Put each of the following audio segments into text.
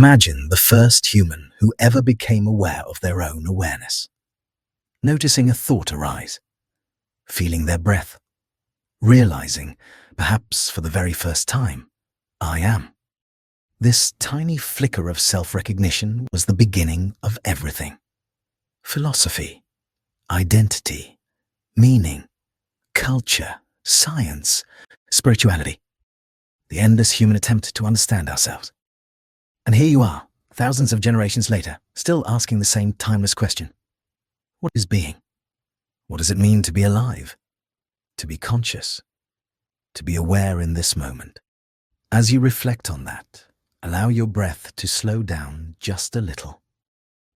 Imagine the first human who ever became aware of their own awareness, noticing a thought arise, feeling their breath, realizing, perhaps for the very first time, I am. This tiny flicker of self-recognition was the beginning of everything. Philosophy, identity, meaning, culture, science, spirituality. The endless human attempt to understand ourselves. And here you are, thousands of generations later, still asking the same timeless question. What is being? What does it mean to be alive? To be conscious? To be aware in this moment? As you reflect on that, allow your breath to slow down just a little.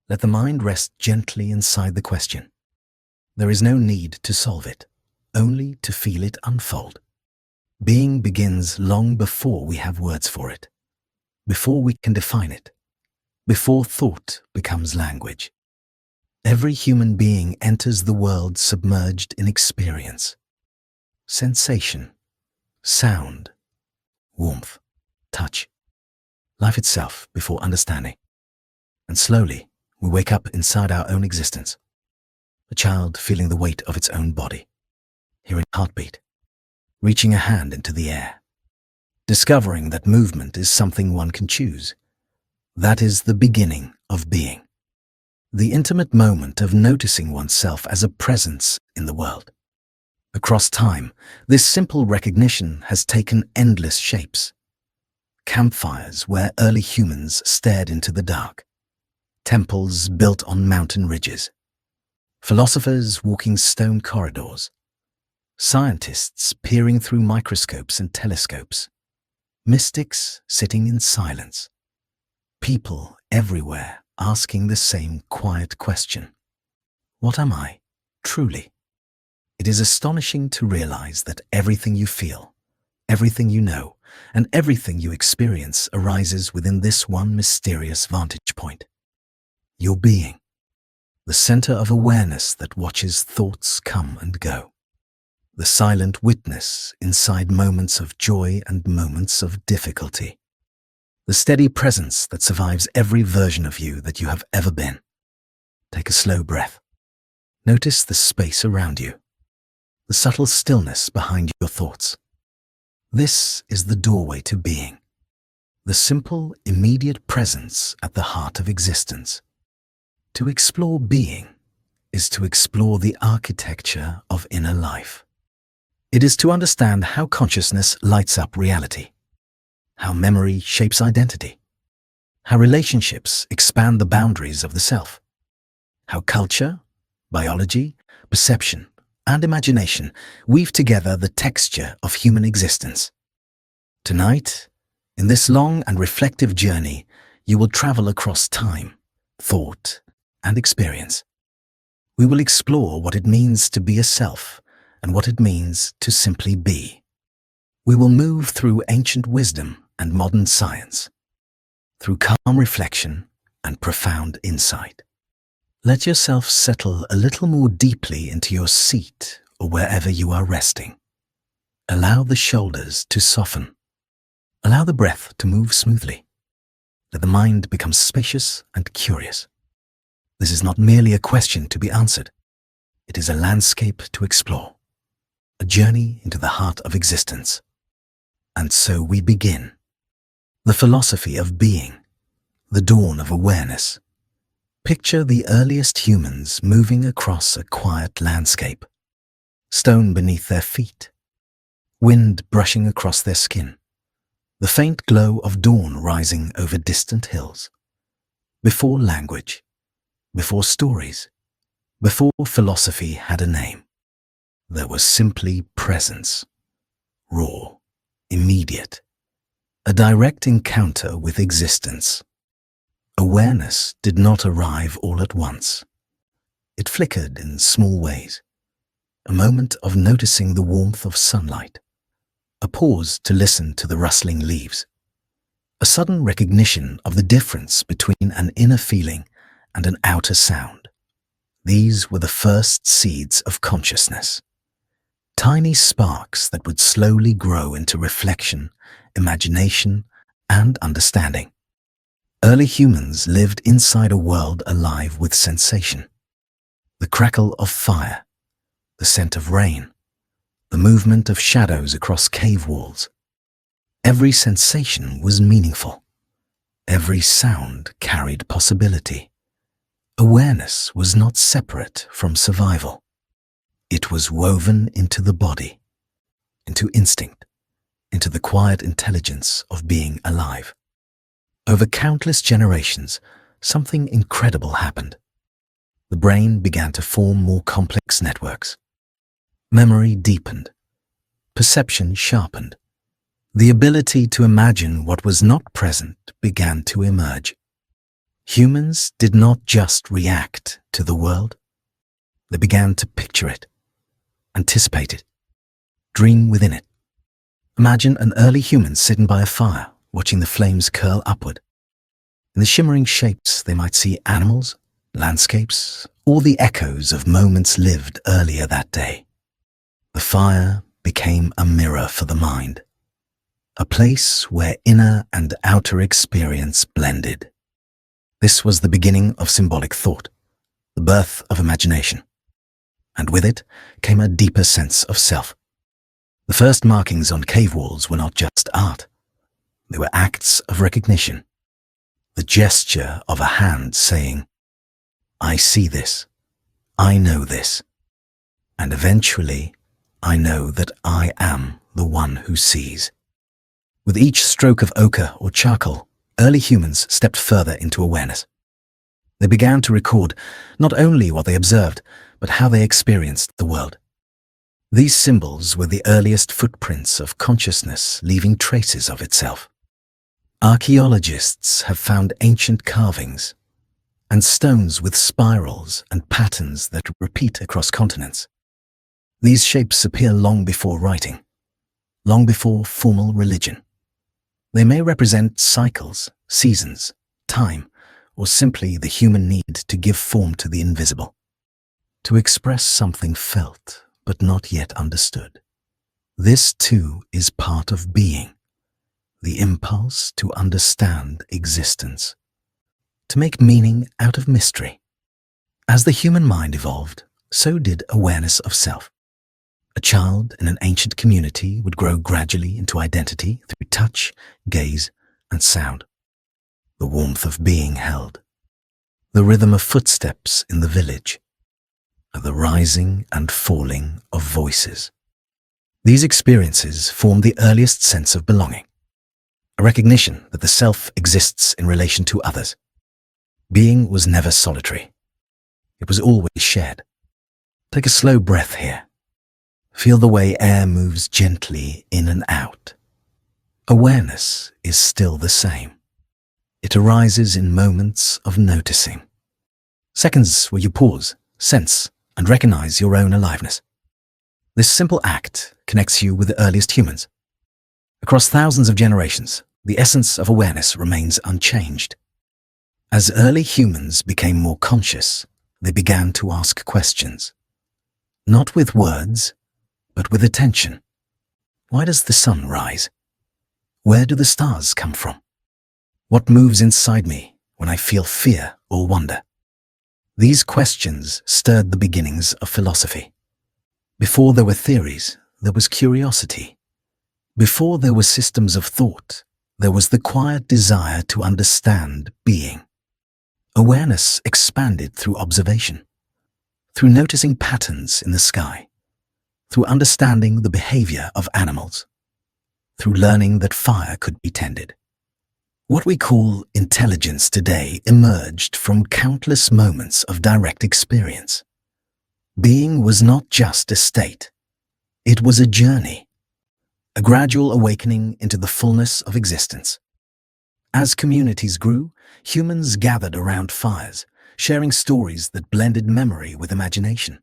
Let the mind rest gently inside the question. There is no need to solve it, only to feel it unfold. Being begins long before we have words for it, before we can define it, before thought becomes language. Every human being enters the world submerged in experience. Sensation, sound, warmth, touch. Life itself before understanding. And slowly, we wake up inside our own existence. A child feeling the weight of its own body, hearing heartbeat, reaching a hand into the air, discovering that movement is something one can choose. That is the beginning of being. The intimate moment of noticing oneself as a presence in the world. Across time, this simple recognition has taken endless shapes. Campfires where early humans stared into the dark. Temples built on mountain ridges. Philosophers walking stone corridors. Scientists peering through microscopes and telescopes. Mystics sitting in silence. People everywhere asking the same quiet question. What am I, truly? It is astonishing to realize that everything you feel, everything you know, and everything you experience arises within this one mysterious vantage point. Your being, the center of awareness that watches thoughts come and go. The silent witness inside moments of joy and moments of difficulty. The steady presence that survives every version of you that you have ever been. Take a slow breath. Notice the space around you. The subtle stillness behind your thoughts. This is the doorway to being. The simple, immediate presence at the heart of existence. To explore being is to explore the architecture of inner life. It is to understand how consciousness lights up reality, how memory shapes identity, how relationships expand the boundaries of the self, how culture, biology, perception, and imagination weave together the texture of human existence. Tonight, in this long and reflective journey, you will travel across time, thought, and experience. We will explore what it means to be a self and what it means to simply be. We will move through ancient wisdom and modern science, through calm reflection and profound insight. Let yourself settle a little more deeply into your seat or wherever you are resting. Allow the shoulders to soften. Allow the breath to move smoothly. Let the mind become spacious and curious. This is not merely a question to be answered. It is a landscape to explore, a journey into the heart of existence. And so we begin. The philosophy of being, the dawn of awareness. Picture the earliest humans moving across a quiet landscape. Stone beneath their feet, wind brushing across their skin, the faint glow of dawn rising over distant hills. Before language, before stories, before philosophy had a name, there was simply presence, raw, immediate, a direct encounter with existence. Awareness did not arrive all at once. It flickered in small ways. A moment of noticing the warmth of sunlight. A pause to listen to the rustling leaves. A sudden recognition of the difference between an inner feeling and an outer sound. These were the first seeds of consciousness. Tiny sparks that would slowly grow into reflection, imagination, and understanding. Early humans lived inside a world alive with sensation. The crackle of fire, the scent of rain, the movement of shadows across cave walls. Every sensation was meaningful. Every sound carried possibility. Awareness was not separate from survival. It was woven into the body, into instinct, into the quiet intelligence of being alive. Over countless generations, something incredible happened. The brain began to form more complex networks. Memory deepened. Perception sharpened. The ability to imagine what was not present began to emerge. Humans did not just react to the world. They began to picture it, anticipate it, dream within it. Imagine an early human sitting by a fire, watching the flames curl upward. In the shimmering shapes, they might see animals, landscapes, or the echoes of moments lived earlier that day. The fire became a mirror for the mind, a place where inner and outer experience blended. This was the beginning of symbolic thought, the birth of imagination. And with it came a deeper sense of self. The first markings on cave walls were not just art. They were acts of recognition. The gesture of a hand saying, "I see this, I know this," and eventually, I know that I am the one who sees. With each stroke of ochre or charcoal, early humans stepped further into awareness. They began to record not only what they observed, but how they experienced the world. These symbols were the earliest footprints of consciousness leaving traces of itself. Archaeologists have found ancient carvings and stones with spirals and patterns that repeat across continents. These shapes appear long before writing, long before formal religion. They may represent cycles, seasons, time, or simply the human need to give form to the invisible, to express something felt but not yet understood. This too is part of being, the impulse to understand existence, to make meaning out of mystery. As the human mind evolved, so did awareness of self. A child in an ancient community would grow gradually into identity through touch, gaze, and sound. The warmth of being held. The rhythm of footsteps in the village. The rising and falling of voices. These experiences form the earliest sense of belonging. A recognition that the self exists in relation to others. Being was never solitary. It was always shared. Take a slow breath here. Feel the way air moves gently in and out. Awareness is still the same. It arises in moments of noticing. Seconds where you pause, sense, and recognize your own aliveness. This simple act connects you with the earliest humans. Across thousands of generations, the essence of awareness remains unchanged. As early humans became more conscious, they began to ask questions. Not with words, but with attention. Why does the sun rise? Where do the stars come from? What moves inside me when I feel fear or wonder? These questions stirred the beginnings of philosophy. Before there were theories, there was curiosity. Before there were systems of thought, there was the quiet desire to understand being. Awareness expanded through observation, through noticing patterns in the sky, through understanding the behavior of animals, through learning that fire could be tended. What we call intelligence today emerged from countless moments of direct experience. Being was not just a state. It was a journey, a gradual awakening into the fullness of existence. As communities grew, humans gathered around fires, sharing stories that blended memory with imagination.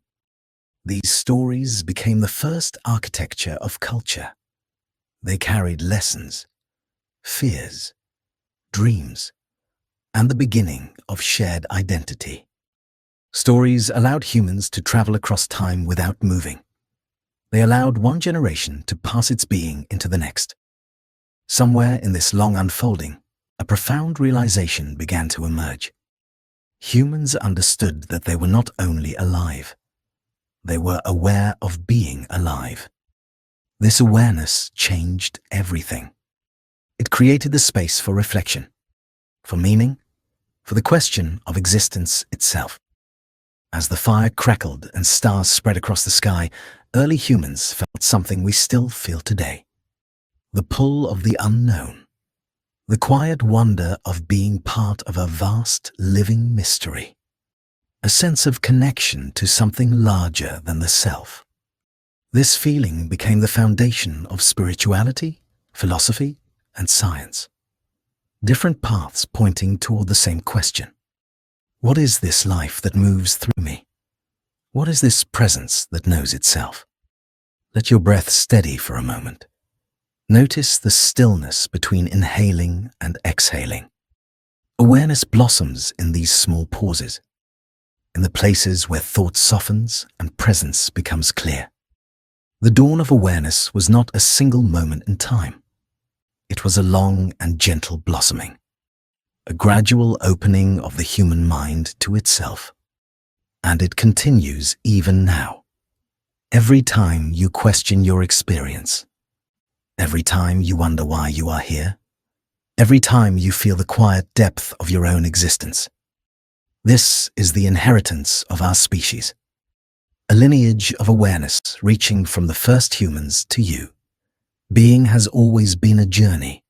These stories became the first architecture of culture. They carried lessons, fears, dreams, and the beginning of shared identity. Stories allowed humans to travel across time without moving. They allowed one generation to pass its being into the next. Somewhere in this long unfolding, a profound realization began to emerge. Humans understood that they were not only alive, they were aware of being alive. This awareness changed everything. It created the space for reflection, for meaning, for the question of existence itself. As the fire crackled and stars spread across the sky, early humans felt something we still feel today. The pull of the unknown, the quiet wonder of being part of a vast living mystery, a sense of connection to something larger than the self. This feeling became the foundation of spirituality, philosophy, and science. Different paths pointing toward the same question. What is this life that moves through me? What is this presence that knows itself? Let your breath steady for a moment. Notice the stillness between inhaling and exhaling. Awareness blossoms in these small pauses, in the places where thought softens and presence becomes clear. The dawn of awareness was not a single moment in time. It was a long and gentle blossoming, a gradual opening of the human mind to itself. And it continues even now. Every time you question your experience, every time you wonder why you are here, every time you feel the quiet depth of your own existence. This is the inheritance of our species, a lineage of awareness reaching from the first humans to you. Being has always been a journey,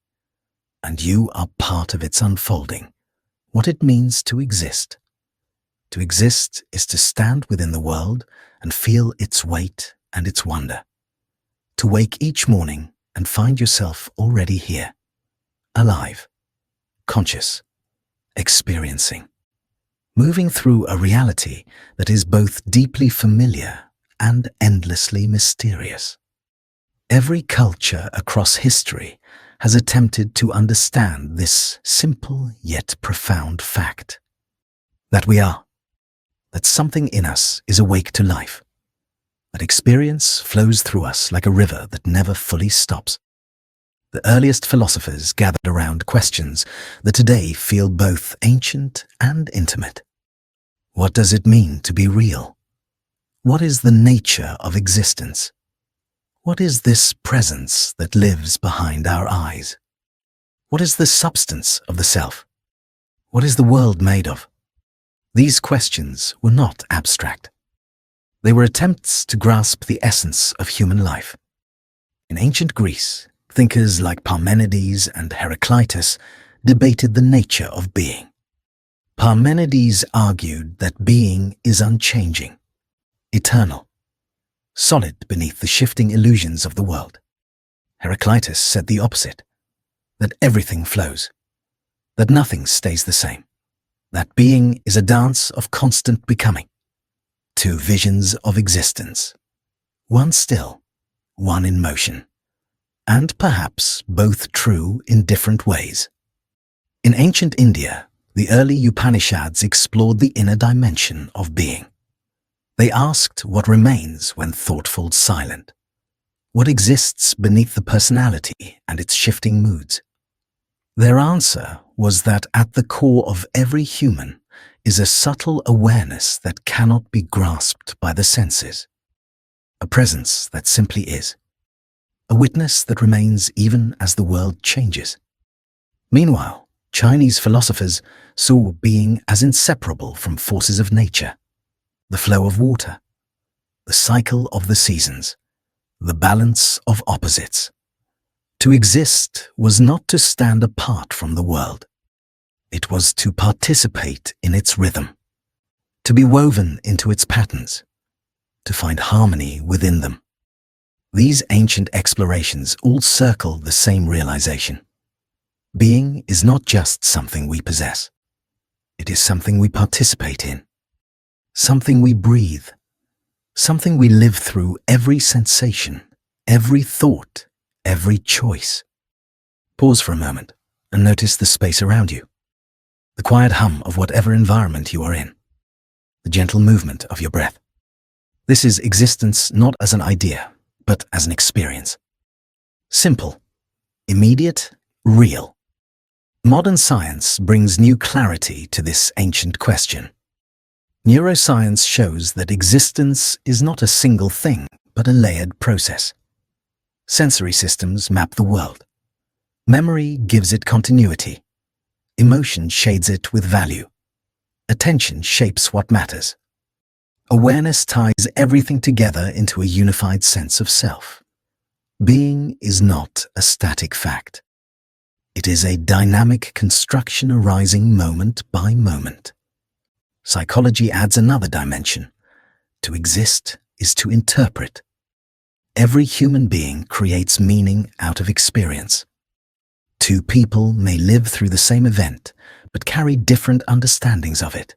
and you are part of its unfolding. What it means to exist. To exist is to stand within the world and feel its weight and its wonder. To wake each morning and find yourself already here, alive, conscious, experiencing, moving through a reality that is both deeply familiar and endlessly mysterious. Every culture across history has attempted to understand this simple yet profound fact. That we are. That something in us is awake to life. That experience flows through us like a river that never fully stops. The earliest philosophers gathered around questions that today feel both ancient and intimate. What does it mean to be real? What is the nature of existence? What is this presence that lives behind our eyes? What is the substance of the self? What is the world made of? These questions were not abstract. They were attempts to grasp the essence of human life. In ancient Greece, thinkers like Parmenides and Heraclitus debated the nature of being. Parmenides argued that being is unchanging, eternal, solid beneath the shifting illusions of the world. Heraclitus said the opposite, that everything flows, that nothing stays the same, that being is a dance of constant becoming. Two visions of existence, one still, one in motion, and perhaps both true in different ways. In ancient India, the early Upanishads explored the inner dimension of being. They asked what remains when thought falls silent, what exists beneath the personality and its shifting moods. Their answer was that at the core of every human is a subtle awareness that cannot be grasped by the senses, a presence that simply is, a witness that remains even as the world changes. Meanwhile, Chinese philosophers saw being as inseparable from forces of nature, the flow of water, the cycle of the seasons, the balance of opposites. To exist was not to stand apart from the world. It was to participate in its rhythm, to be woven into its patterns, to find harmony within them. These ancient explorations all circle the same realization. Being is not just something we possess. It is something we participate in, something we breathe, something we live through every sensation, every thought, every choice. Pause for a moment and notice the space around you. The quiet hum of whatever environment you are in, the gentle movement of your breath. This is existence not as an idea, but as an experience. Simple, immediate, real. Modern science brings new clarity to this ancient question. Neuroscience shows that existence is not a single thing, but a layered process. Sensory systems map the world. Memory gives it continuity. Emotion shades it with value. Attention shapes what matters. Awareness ties everything together into a unified sense of self. Being is not a static fact. It is a dynamic construction arising moment by moment. Psychology adds another dimension. To exist is to interpret. Every human being creates meaning out of experience. Two people may live through the same event, but carry different understandings of it.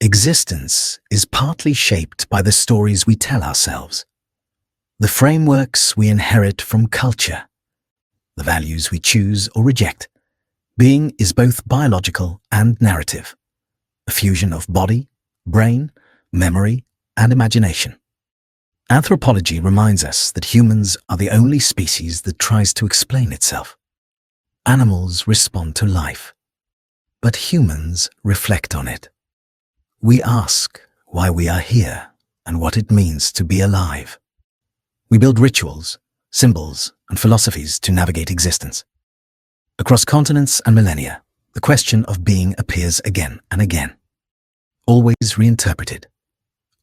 Existence is partly shaped by the stories we tell ourselves, the frameworks we inherit from culture, the values we choose or reject. Being is both biological and narrative, a fusion of body, brain, memory, and imagination. Anthropology reminds us that humans are the only species that tries to explain itself. Animals respond to life, but humans reflect on it. We ask why we are here and what it means to be alive. We build rituals, symbols, and philosophies to navigate existence. Across continents and millennia, the question of being appears again and again. Always reinterpreted,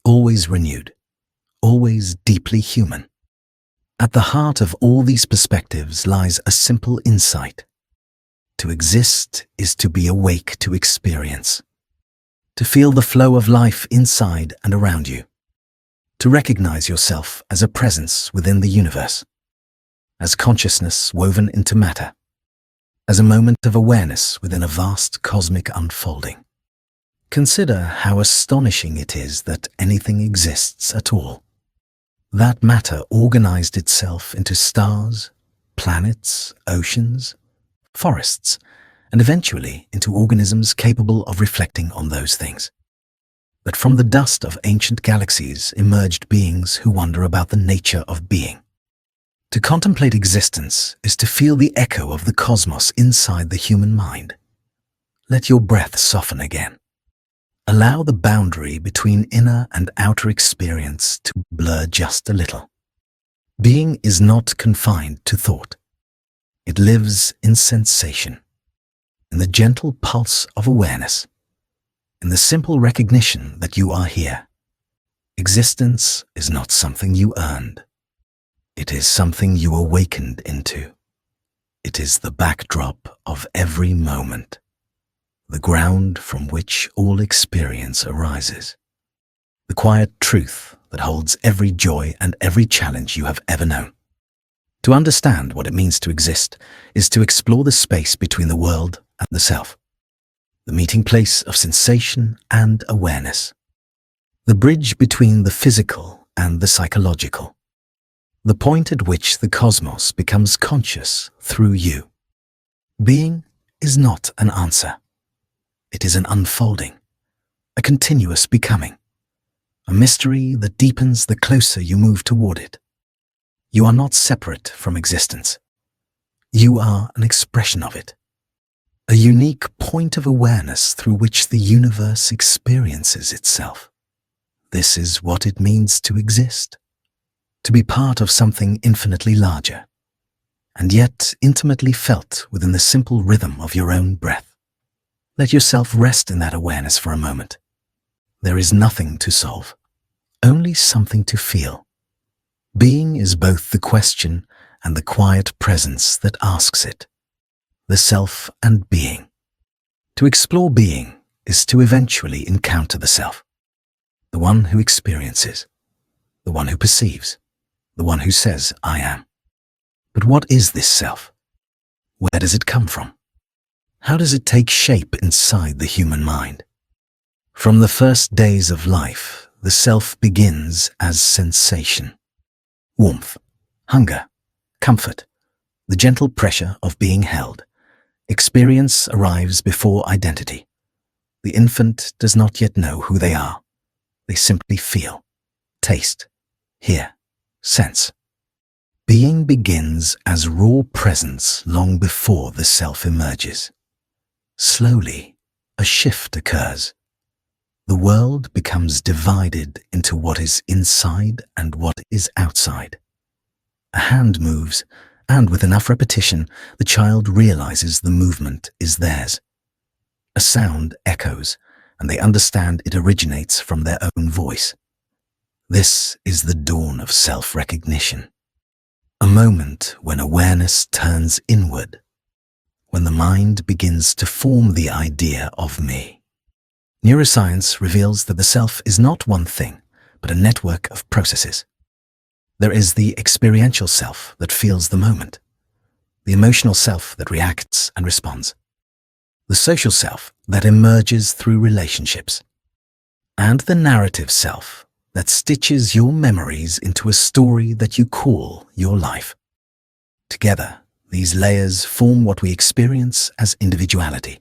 always renewed, always deeply human. At the heart of all these perspectives lies a simple insight. To exist is to be awake to experience. To feel the flow of life inside and around you. To recognize yourself as a presence within the universe. As consciousness woven into matter. As a moment of awareness within a vast cosmic unfolding. Consider how astonishing it is that anything exists at all. That matter organized itself into stars, planets, oceans, forests, and eventually into organisms capable of reflecting on those things. That from the dust of ancient galaxies emerged beings who wonder about the nature of being. To contemplate existence is to feel the echo of the cosmos inside the human mind. Let your breath soften again. Allow the boundary between inner and outer experience to blur just a little. Being is not confined to thought. It lives in sensation, in the gentle pulse of awareness, in the simple recognition that you are here. Existence is not something you earned. It is something you awakened into. It is the backdrop of every moment, the ground from which all experience arises, the quiet truth that holds every joy and every challenge you have ever known. To understand what it means to exist is to explore the space between the world and the self, the meeting place of sensation and awareness, the bridge between the physical and the psychological, the point at which the cosmos becomes conscious through you. Being is not an answer. It is an unfolding, a continuous becoming, a mystery that deepens the closer you move toward it. You are not separate from existence. You are an expression of it, a unique point of awareness through which the universe experiences itself. This is what it means to exist, to be part of something infinitely larger, and yet intimately felt within the simple rhythm of your own breath. Let yourself rest in that awareness for a moment. There is nothing to solve, only something to feel. Being is both the question and the quiet presence that asks it, the self and being. To explore being is to eventually encounter the self, the one who experiences, the one who perceives, the one who says, I am. But what is this self? Where does it come from? How does it take shape inside the human mind? From the first days of life, the self begins as sensation. Warmth, hunger, comfort, the gentle pressure of being held. Experience arrives before identity. The infant does not yet know who they are. They simply feel, taste, hear, sense. Being begins as raw presence long before the self emerges. Slowly, a shift occurs. The world becomes divided into what is inside and what is outside. A hand moves, and with enough repetition, the child realizes the movement is theirs. A sound echoes, and they understand it originates from their own voice. This is the dawn of self-recognition. A moment when awareness turns inward, when the mind begins to form the idea of me. Neuroscience reveals that the self is not one thing, but a network of processes. There is the experiential self that feels the moment, the emotional self that reacts and responds, the social self that emerges through relationships, and the narrative self that stitches your memories into a story that you call your life. Together, these layers form what we experience as individuality.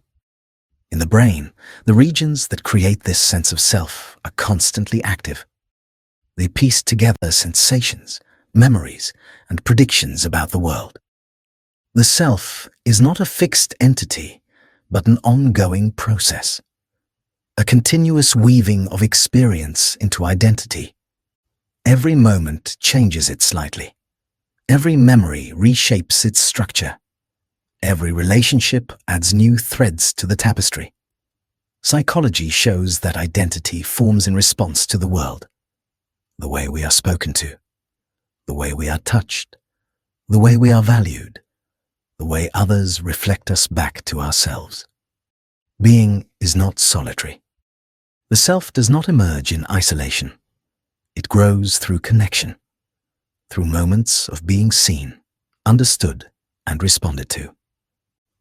In the brain, the regions that create this sense of self are constantly active. They piece together sensations, memories, and predictions about the world. The self is not a fixed entity, but an ongoing process, a continuous weaving of experience into identity. Every moment changes it slightly. Every memory reshapes its structure. Every relationship adds new threads to the tapestry. Psychology shows that identity forms in response to the world. The way we are spoken to, the way we are touched, the way we are valued, the way others reflect us back to ourselves. Being is not solitary. The self does not emerge in isolation. It grows through connection, through moments of being seen, understood, and responded to.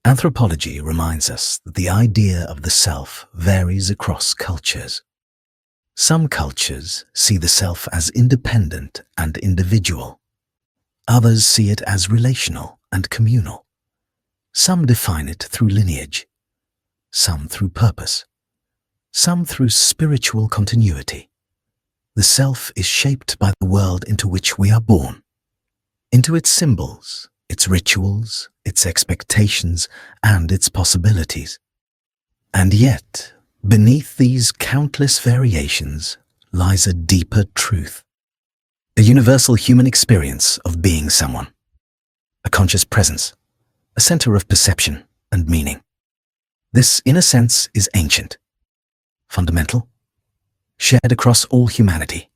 Anthropology reminds us that the idea of the self varies across cultures. Some cultures see the self as independent and individual. Others see it as relational and communal. Some define it through lineage, some through purpose, some through spiritual continuity. The self is shaped by the world into which we are born, into its symbols, its rituals, its expectations, and its possibilities. And yet, beneath these countless variations lies a deeper truth, a universal human experience of being someone, a conscious presence, a center of perception and meaning. This inner sense is ancient, fundamental, shared across all humanity.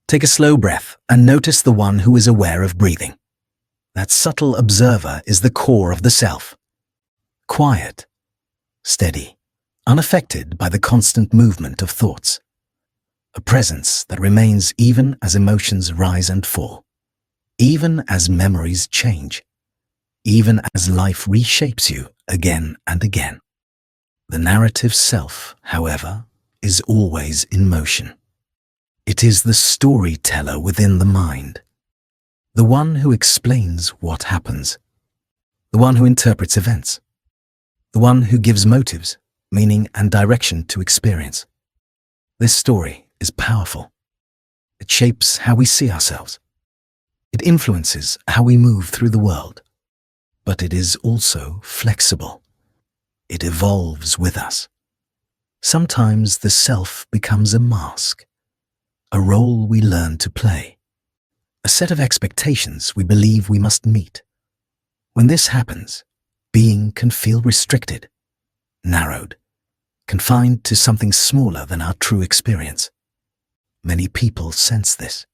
Take a slow breath and notice the one who is aware of breathing. That subtle observer is the core of the self. Quiet, steady, unaffected by the constant movement of thoughts. A presence that remains even as emotions rise and fall, even as memories change, even as life reshapes you again and again. The narrative self, however, is always in motion. It is the storyteller within the mind, the one who explains what happens, the one who interprets events, the one who gives motives, meaning, and direction to experience. This story is powerful. It shapes how we see ourselves. It influences how we move through the world. But it is also flexible. It evolves with us. Sometimes the self becomes a mask, a role we learn to play, a set of expectations we believe we must meet. When this happens, being can feel restricted, narrowed, confined to something smaller than our true experience. Many people sense this,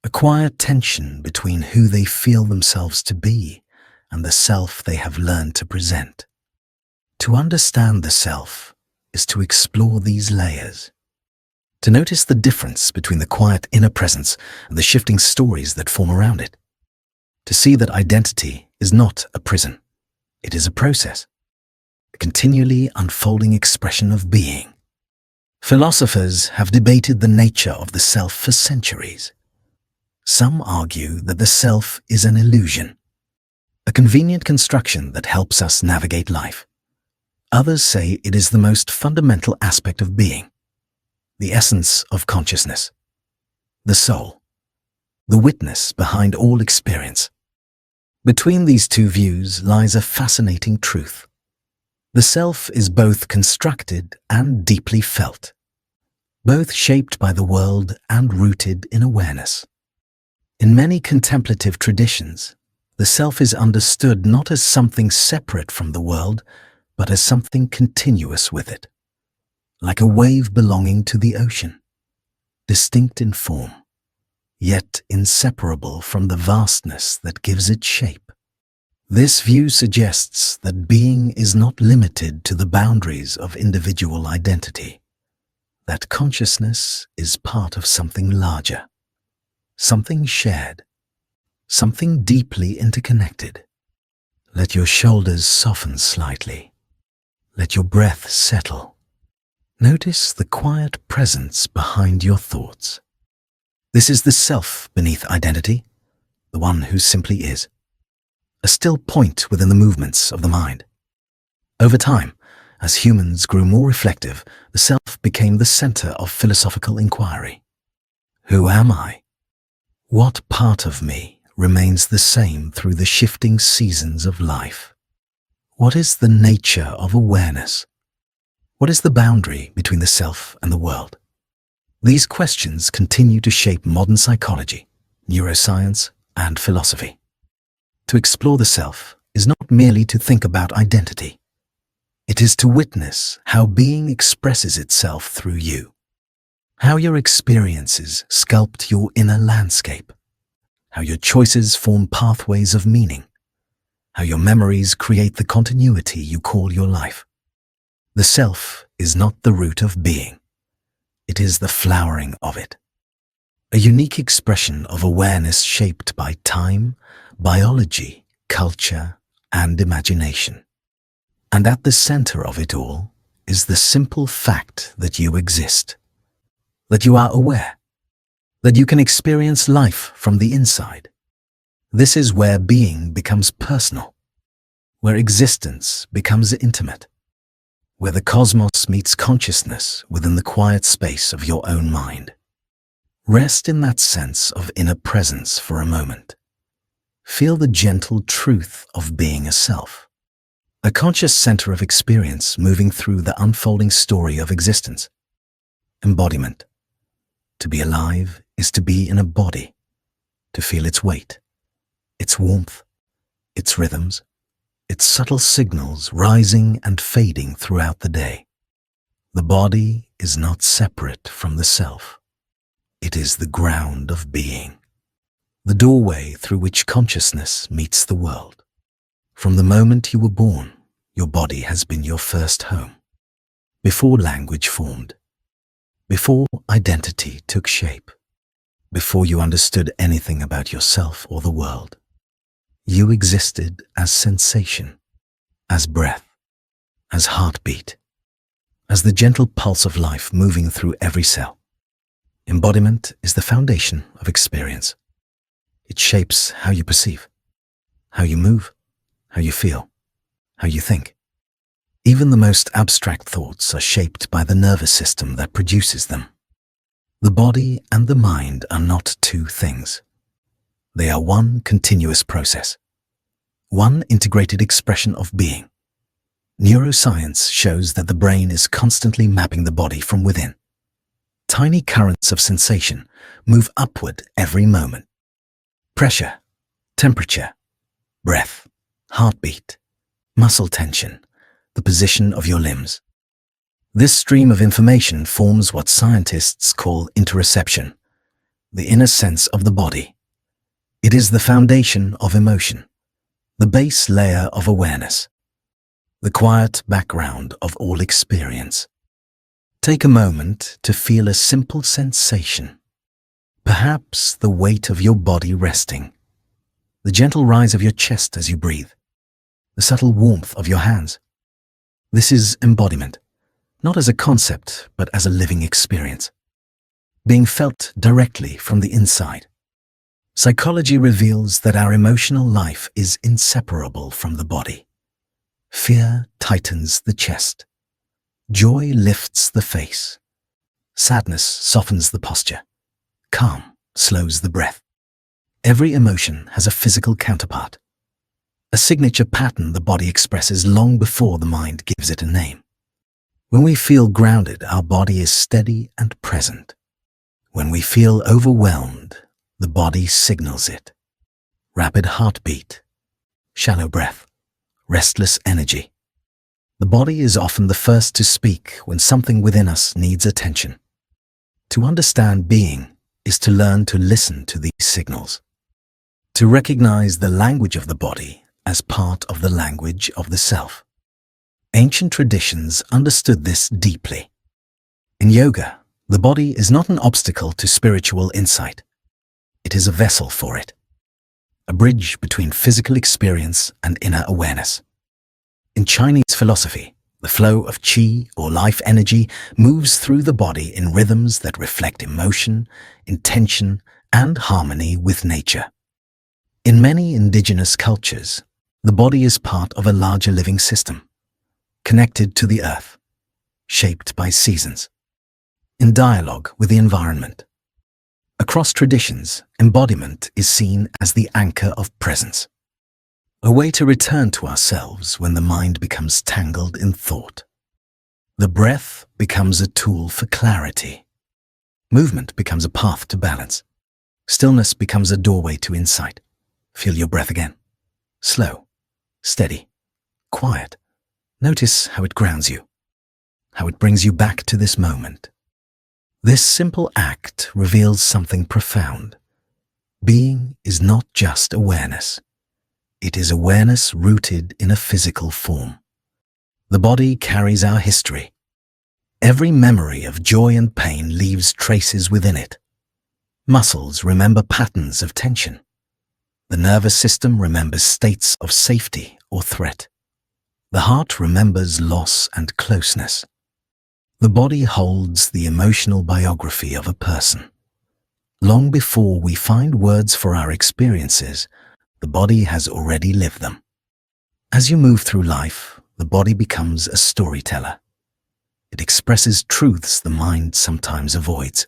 a quiet tension between who they feel themselves to be and the self they have learned to present. To understand the self is to explore these layers, to notice the difference between the quiet inner presence and the shifting stories that form around it, to see that identity is not a prison, it is a process, a continually unfolding expression of being. Philosophers have debated the nature of the self for centuries. Some argue that the self is an illusion, a convenient construction that helps us navigate life. Others say it is the most fundamental aspect of being, the essence of consciousness, the soul, the witness behind all experience. Between these two views lies a fascinating truth. The self is both constructed and deeply felt, both shaped by the world and rooted in awareness. In many contemplative traditions, the self is understood not as something separate from the world, but as something continuous with it, like a wave belonging to the ocean, distinct in form, yet inseparable from the vastness that gives it shape. This view suggests that being is not limited to the boundaries of individual identity, that consciousness is part of something larger, something shared, something deeply interconnected. Let your shoulders soften slightly. Let your breath settle. Notice the quiet presence behind your thoughts. This is the self beneath identity, the one who simply is, a still point within the movements of the mind. Over time, as humans grew more reflective, the self became the center of philosophical inquiry. Who am I? What part of me remains the same through the shifting seasons of life? What is the nature of awareness? What is the boundary between the self and the world? These questions continue to shape modern psychology, neuroscience, and philosophy. To explore the self is not merely to think about identity. It is to witness how being expresses itself through you, how your experiences sculpt your inner landscape, how your choices form pathways of meaning, how your memories create the continuity you call your life. The self is not the root of being. It is the flowering of it. A unique expression of awareness shaped by time, biology, culture, and imagination. And at the center of it all is the simple fact that you exist, that you are aware, that you can experience life from the inside. This is where being becomes personal, where existence becomes intimate, where the cosmos meets consciousness within the quiet space of your own mind. Rest in that sense of inner presence for a moment. Feel the gentle truth of being a self, a conscious center of experience moving through the unfolding story of existence. Embodiment. To be alive is to be in a body, to feel its weight, its warmth, its rhythms, its subtle signals rising and fading throughout the day. The body is not separate from the self. It is the ground of being, the doorway through which consciousness meets the world. From the moment you were born, your body has been your first home. Before language formed, before identity took shape, before you understood anything about yourself or the world, you existed as sensation, as breath, as heartbeat, as the gentle pulse of life moving through every cell. Embodiment is the foundation of experience. It shapes how you perceive, how you move, how you feel, how you think. Even the most abstract thoughts are shaped by the nervous system that produces them. The body and the mind are not two things. They are one continuous process, one integrated expression of being. Neuroscience shows that the brain is constantly mapping the body from within. Tiny currents of sensation move upward every moment. Pressure, temperature, breath, heartbeat, muscle tension, the position of your limbs. This stream of information forms what scientists call interoception, the inner sense of the body. It is the foundation of emotion, the base layer of awareness, the quiet background of all experience. Take a moment to feel a simple sensation. Perhaps the weight of your body resting, the gentle rise of your chest as you breathe, the subtle warmth of your hands. This is embodiment, not as a concept, but as a living experience, being felt directly from the inside. Psychology reveals that our emotional life is inseparable from the body. Fear tightens the chest. Joy lifts the face. Sadness softens the posture. Calm slows the breath. Every emotion has a physical counterpart. a signature pattern the body expresses long before the mind gives it a name. When we feel grounded, our body is steady and present. When we feel overwhelmed, the body signals it. Rapid heartbeat, shallow breath, restless energy. The body is often the first to speak when something within us needs attention. To understand being is to learn to listen to these signals, to recognize the language of the body as part of the language of the self. Ancient traditions understood this deeply. In yoga, the body is not an obstacle to spiritual insight. It is a vessel for it, a bridge between physical experience and inner awareness. In Chinese philosophy, the flow of qi or life energy moves through the body in rhythms that reflect emotion, intention, and harmony with nature. In many indigenous cultures, the body is part of a larger living system, connected to the earth, shaped by seasons, in dialogue with the environment. Across traditions, embodiment is seen as the anchor of presence, a way to return to ourselves when the mind becomes tangled in thought. The breath becomes a tool for clarity. Movement becomes a path to balance. Stillness becomes a doorway to insight. Feel your breath again. Slow, steady, quiet. Notice how it grounds you, how it brings you back to this moment. This simple act reveals something profound. Being is not just awareness. It is awareness rooted in a physical form. The body carries our history. Every memory of joy and pain leaves traces within it. Muscles remember patterns of tension. The nervous system remembers states of safety or threat. The heart remembers loss and closeness. The body holds the emotional biography of a person. Long before we find words for our experiences, the body has already lived them. As you move through life, the body becomes a storyteller. It expresses truths the mind sometimes avoids.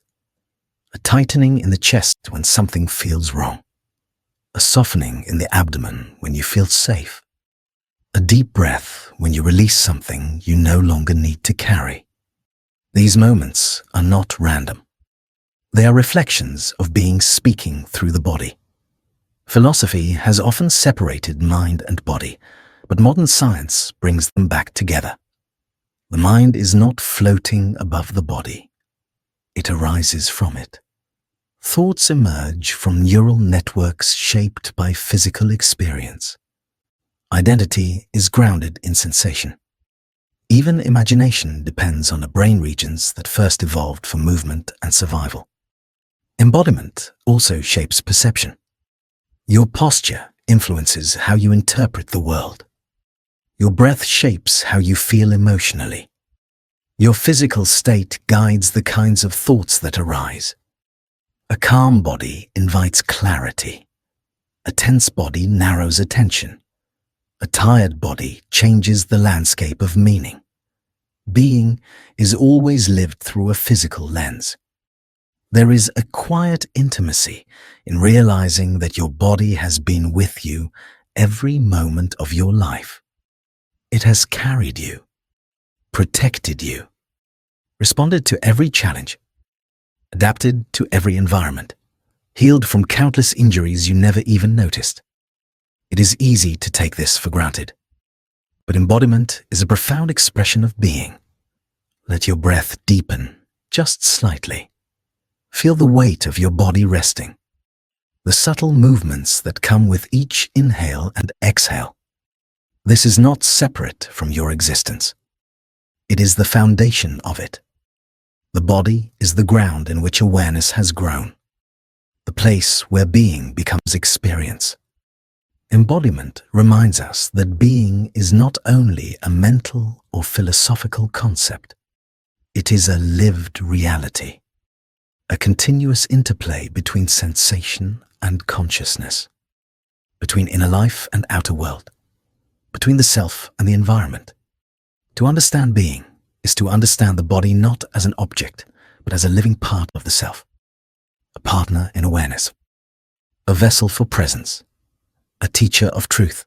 A tightening in the chest when something feels wrong. A softening in the abdomen when you feel safe. A deep breath when you release something you no longer need to carry. These moments are not random. They are reflections of being speaking through the body. Philosophy has often separated mind and body, but modern science brings them back together. The mind is not floating above the body. It arises from it. Thoughts emerge from neural networks shaped by physical experience. Identity is grounded in sensation. Even imagination depends on the brain regions that first evolved for movement and survival. Embodiment also shapes perception. Your posture influences how you interpret the world. Your breath shapes how you feel emotionally. Your physical state guides the kinds of thoughts that arise. A calm body invites clarity. A tense body narrows attention. A tired body changes the landscape of meaning. Being is always lived through a physical lens. There is a quiet intimacy in realizing that your body has been with you every moment of your life. It has carried you, protected you, responded to every challenge, adapted to every environment, healed from countless injuries you never even noticed. It is easy to take this for granted, but embodiment is a profound expression of being. Let your breath deepen just slightly. Feel the weight of your body resting, the subtle movements that come with each inhale and exhale. This is not separate from your existence. It is the foundation of it. The body is the ground in which awareness has grown, the place where being becomes experience. Embodiment reminds us that being is not only a mental or philosophical concept. It is a lived reality. A continuous interplay between sensation and consciousness, between inner life and outer world, between the self and the environment. To understand being is to understand the body not as an object, but as a living part of the self, a partner in awareness, a vessel for presence, a teacher of truth.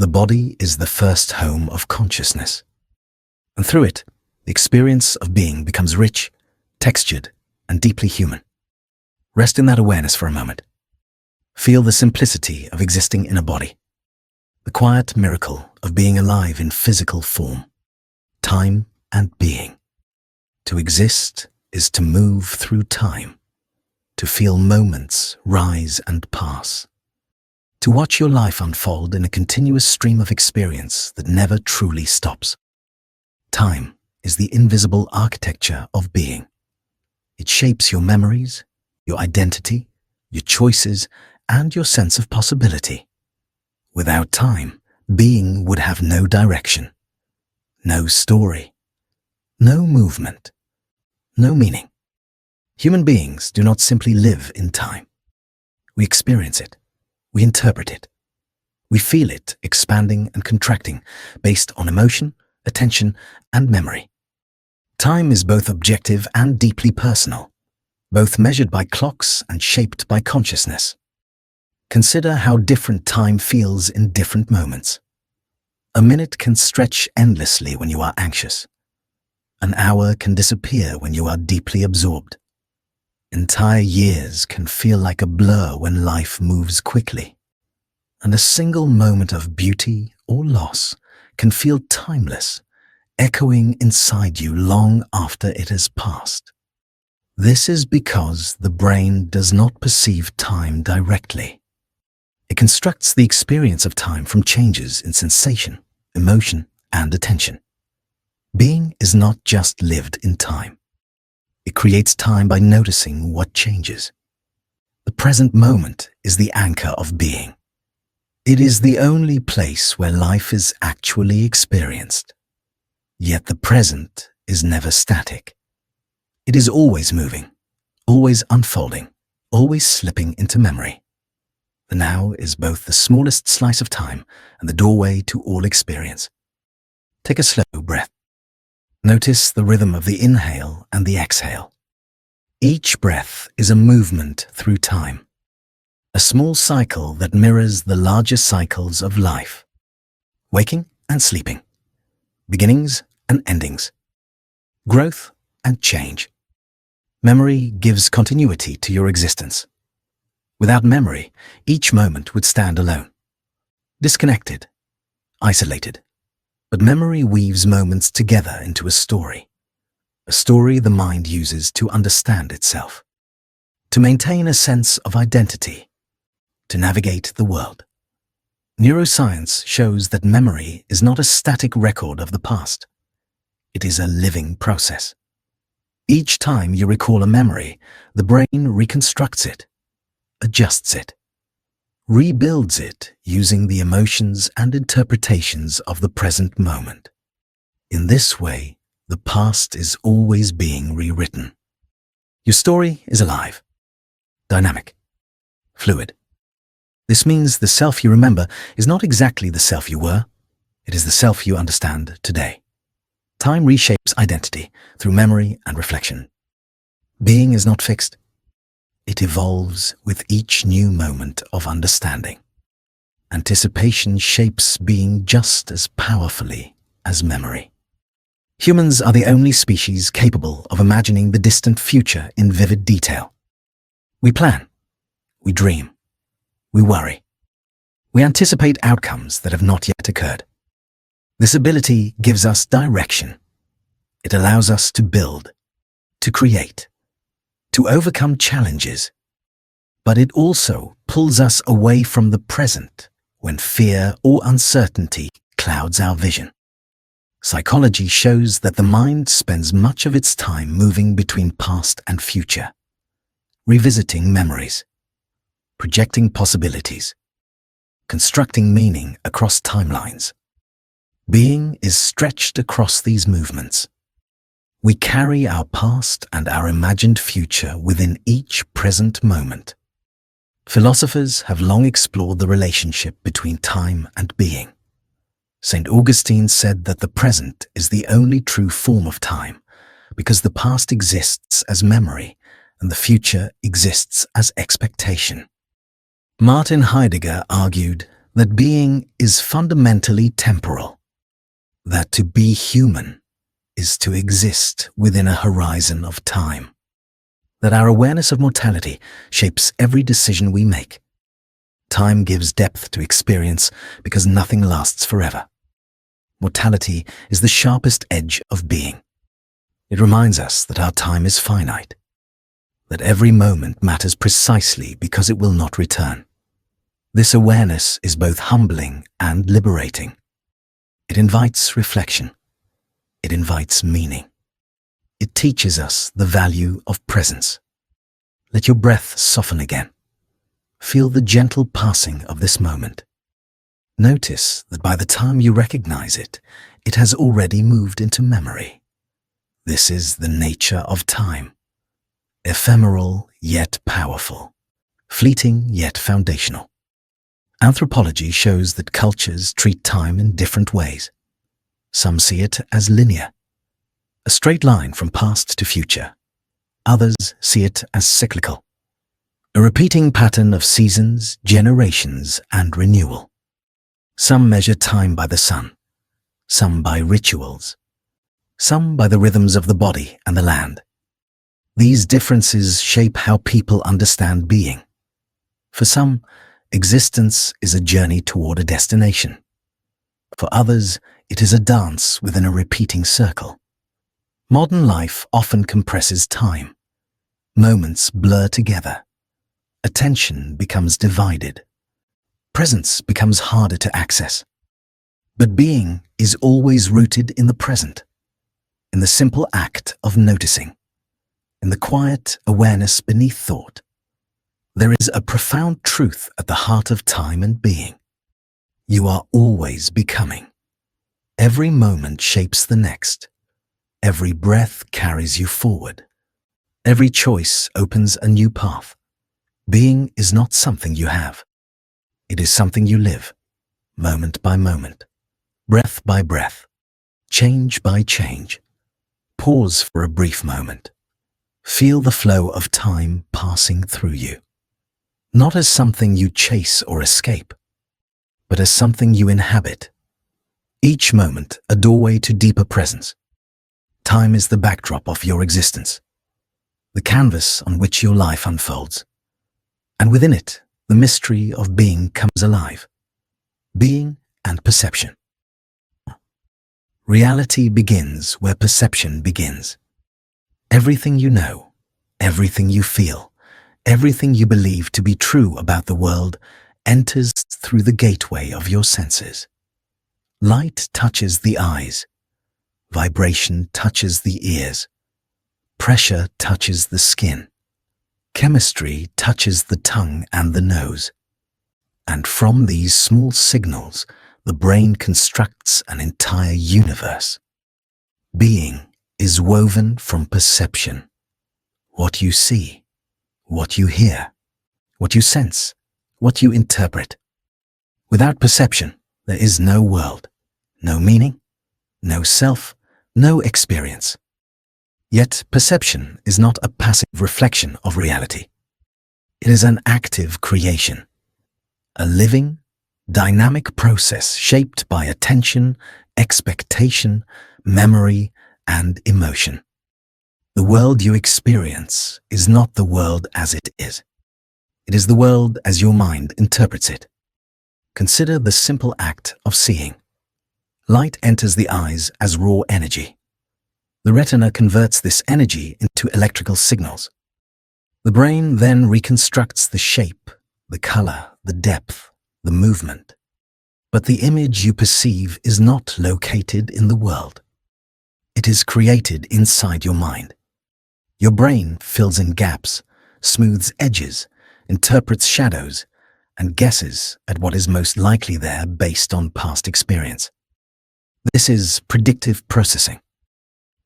The body is the first home of consciousness, and through it, the experience of being becomes rich, textured, and deeply human. Rest in that awareness for a moment. Feel the simplicity of existing in a body, the quiet miracle of being alive in physical form, time and being. To exist is to move through time, to feel moments rise and pass, to watch your life unfold in a continuous stream of experience that never truly stops. Time is the invisible architecture of being. It shapes your memories, your identity, your choices, and your sense of possibility. Without time, being would have no direction, no story, no movement, no meaning. Human beings do not simply live in time. We experience it. We interpret it. We feel it expanding and contracting based on emotion, attention, and memory. Time is both objective and deeply personal, both measured by clocks and shaped by consciousness. Consider how different time feels in different moments. A minute can stretch endlessly when you are anxious. An hour can disappear when you are deeply absorbed. Entire years can feel like a blur when life moves quickly. And a single moment of beauty or loss can feel timeless, echoing inside you long after it has passed. This is because the brain does not perceive time directly. It constructs the experience of time from changes in sensation, emotion, and attention. Being is not just lived in time. It creates time by noticing what changes. The present moment is the anchor of being. It is the only place where life is actually experienced. Yet the present is never static. It is always moving, always unfolding, always slipping into memory. The now is both the smallest slice of time and the doorway to all experience. Take a slow breath. Notice the rhythm of the inhale and the exhale. Each breath is a movement through time, a small cycle that mirrors the larger cycles of life. Waking and sleeping, beginnings and endings, growth and change. Memory gives continuity to your existence. Without memory, each moment would stand alone, disconnected, isolated. But memory weaves moments together into a story the mind uses to understand itself, to maintain a sense of identity, to navigate the world. Neuroscience shows that memory is not a static record of the past. It is a living process. Each time you recall a memory, the brain reconstructs it, adjusts it, rebuilds it using the emotions and interpretations of the present moment. In this way, the past is always being rewritten. Your story is alive, dynamic, fluid. This means the self you remember is not exactly the self you were. It is the self you understand today. Time reshapes identity through memory and reflection. Being is not fixed. It evolves with each new moment of understanding. Anticipation shapes being just as powerfully as memory. Humans are the only species capable of imagining the distant future in vivid detail. We plan, we dream, we worry. We anticipate outcomes that have not yet occurred. This ability gives us direction. It allows us to build, to create, to overcome challenges. But it also pulls us away from the present when fear or uncertainty clouds our vision. Psychology shows that the mind spends much of its time moving between past and future, revisiting memories, projecting possibilities, constructing meaning across timelines. Being is stretched across these movements. We carry our past and our imagined future within each present moment. Philosophers have long explored the relationship between time and being. St. Augustine said that the present is the only true form of time because the past exists as memory and the future exists as expectation. Martin Heidegger argued that being is fundamentally temporal, that to be human is to exist within a horizon of time, that our awareness of mortality shapes every decision we make. Time gives depth to experience because nothing lasts forever. Mortality is the sharpest edge of being. It reminds us that our time is finite, that every moment matters precisely because it will not return. This awareness is both humbling and liberating. It invites reflection. It invites meaning. It teaches us the value of presence. Let your breath soften again. Feel the gentle passing of this moment. Notice that by the time you recognize it, it has already moved into memory. This is the nature of time. Ephemeral yet powerful. Fleeting yet foundational. Anthropology shows that cultures treat time in different ways. Some see it as linear, a straight line from past to future. Others see it as cyclical, a repeating pattern of seasons, generations, and renewal. Some measure time by the sun, some by rituals, some by the rhythms of the body and the land. These differences shape how people understand being. For some, existence is a journey toward a destination. For others, it is a dance within a repeating circle. Modern life often compresses time. Moments blur together. Attention becomes divided. Presence becomes harder to access. But being is always rooted in the present, in the simple act of noticing, in the quiet awareness beneath thought. There is a profound truth at the heart of time and being. You are always becoming. Every moment shapes the next. Every breath carries you forward. Every choice opens a new path. Being is not something you have. It is something you live, moment by moment, breath by breath, change by change. Pause for a brief moment. Feel the flow of time passing through you. Not as something you chase or escape, but as something you inhabit. Each moment a doorway to deeper presence. Time is the backdrop of your existence, the canvas on which your life unfolds. And within it, the mystery of being comes alive. Being and perception. Reality begins where perception begins. Everything you know, everything you feel, everything you believe to be true about the world enters through the gateway of your senses. Light touches the eyes. Vibration touches the ears. Pressure touches the skin. Chemistry touches the tongue and the nose. And from these small signals, the brain constructs an entire universe. Being is woven from perception. What you see, what you hear, what you sense, what you interpret. Without perception, there is no world, no meaning, no self, no experience. Yet perception is not a passive reflection of reality. It is an active creation, a living, dynamic process shaped by attention, expectation, memory, and emotion. The world you experience is not the world as it is. It is the world as your mind interprets it. Consider the simple act of seeing. Light enters the eyes as raw energy. The retina converts this energy into electrical signals. The brain then reconstructs the shape, the color, the depth, the movement. But the image you perceive is not located in the world. It is created inside your mind. Your brain fills in gaps, smooths edges, interprets shadows, and guesses at what is most likely there based on past experience. This is predictive processing.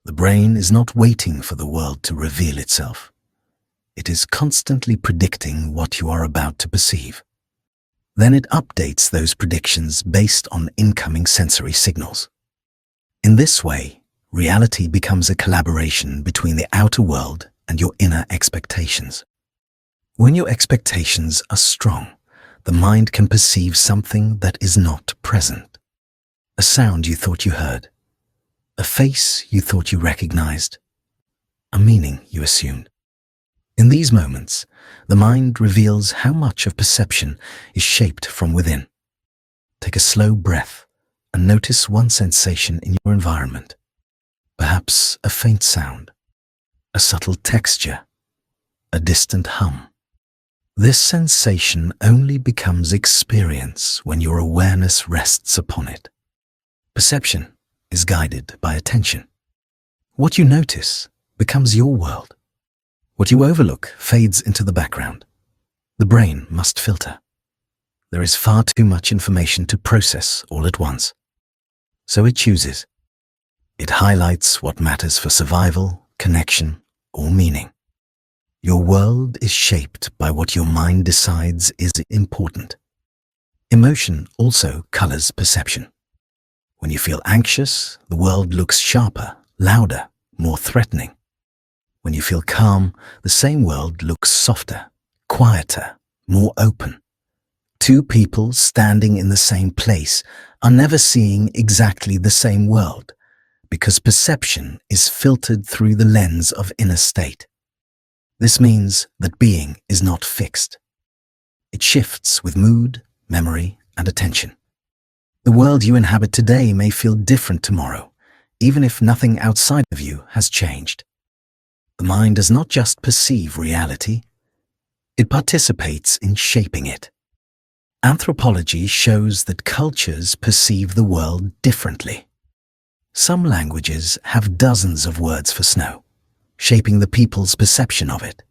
The brain is not waiting for the world to reveal itself. It is constantly predicting what you are about to perceive. Then it updates those predictions based on incoming sensory signals. In this way, reality becomes a collaboration between the outer world and your inner expectations. When your expectations are strong, the mind can perceive something that is not present. A sound you thought you heard, a face you thought you recognized, a meaning you assumed. In these moments, the mind reveals how much of perception is shaped from within. Take a slow breath and notice one sensation in your environment. Perhaps a faint sound, a subtle texture, a distant hum. This sensation only becomes experience when your awareness rests upon it. Perception is guided by attention. What you notice becomes your world. What you overlook fades into the background. The brain must filter. There is far too much information to process all at once. So it chooses. It highlights what matters for survival, connection, or meaning. Your world is shaped by what your mind decides is important. Emotion also colors perception. When you feel anxious, the world looks sharper, louder, more threatening. When you feel calm, the same world looks softer, quieter, more open. Two people standing in the same place are never seeing exactly the same world because perception is filtered through the lens of inner state. This means that being is not fixed. It shifts with mood, memory, and attention. The world you inhabit today may feel different tomorrow, even if nothing outside of you has changed. The mind does not just perceive reality, it participates in shaping it. Anthropology shows that cultures perceive the world differently. Some languages have dozens of words for snow, shaping the people's perception of it.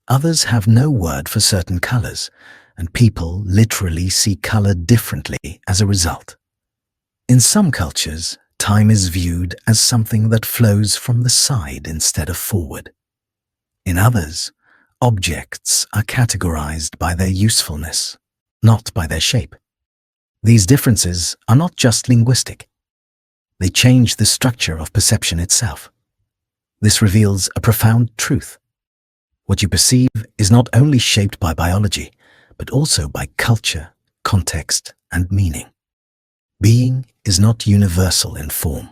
Others have no word for certain colors, and people literally see color differently as a result. In some cultures, time is viewed as something that flows from the side instead of forward. In others, objects are categorized by their usefulness, not by their shape. These differences are not just linguistic. They change the structure of perception itself. This reveals a profound truth. What you perceive is not only shaped by biology, but also by culture, context, and meaning. Being is not universal in form.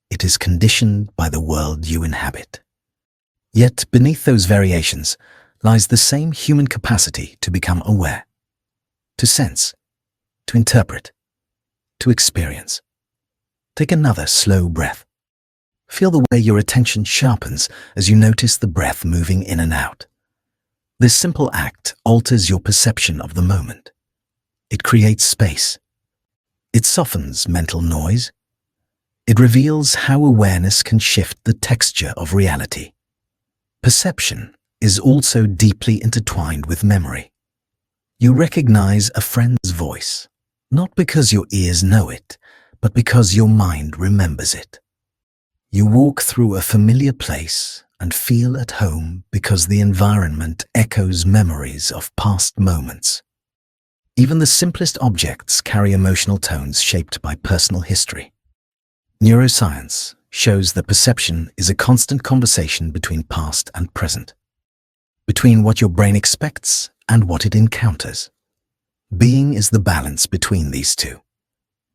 It is conditioned by the world you inhabit. Yet beneath those variations lies the same human capacity to become aware, to sense, to interpret, to experience. Take another slow breath. Feel the way your attention sharpens as you notice the breath moving in and out. This simple act alters your perception of the moment. It creates space. It softens mental noise. It reveals how awareness can shift the texture of reality. Perception is also deeply intertwined with memory. You recognize a friend's voice, not because your ears know it, but because your mind remembers it. You walk through a familiar place and feel at home because the environment echoes memories of past moments. Even the simplest objects carry emotional tones shaped by personal history. Neuroscience shows that perception is a constant conversation between past and present, between what your brain expects and what it encounters. Being is the balance between these two,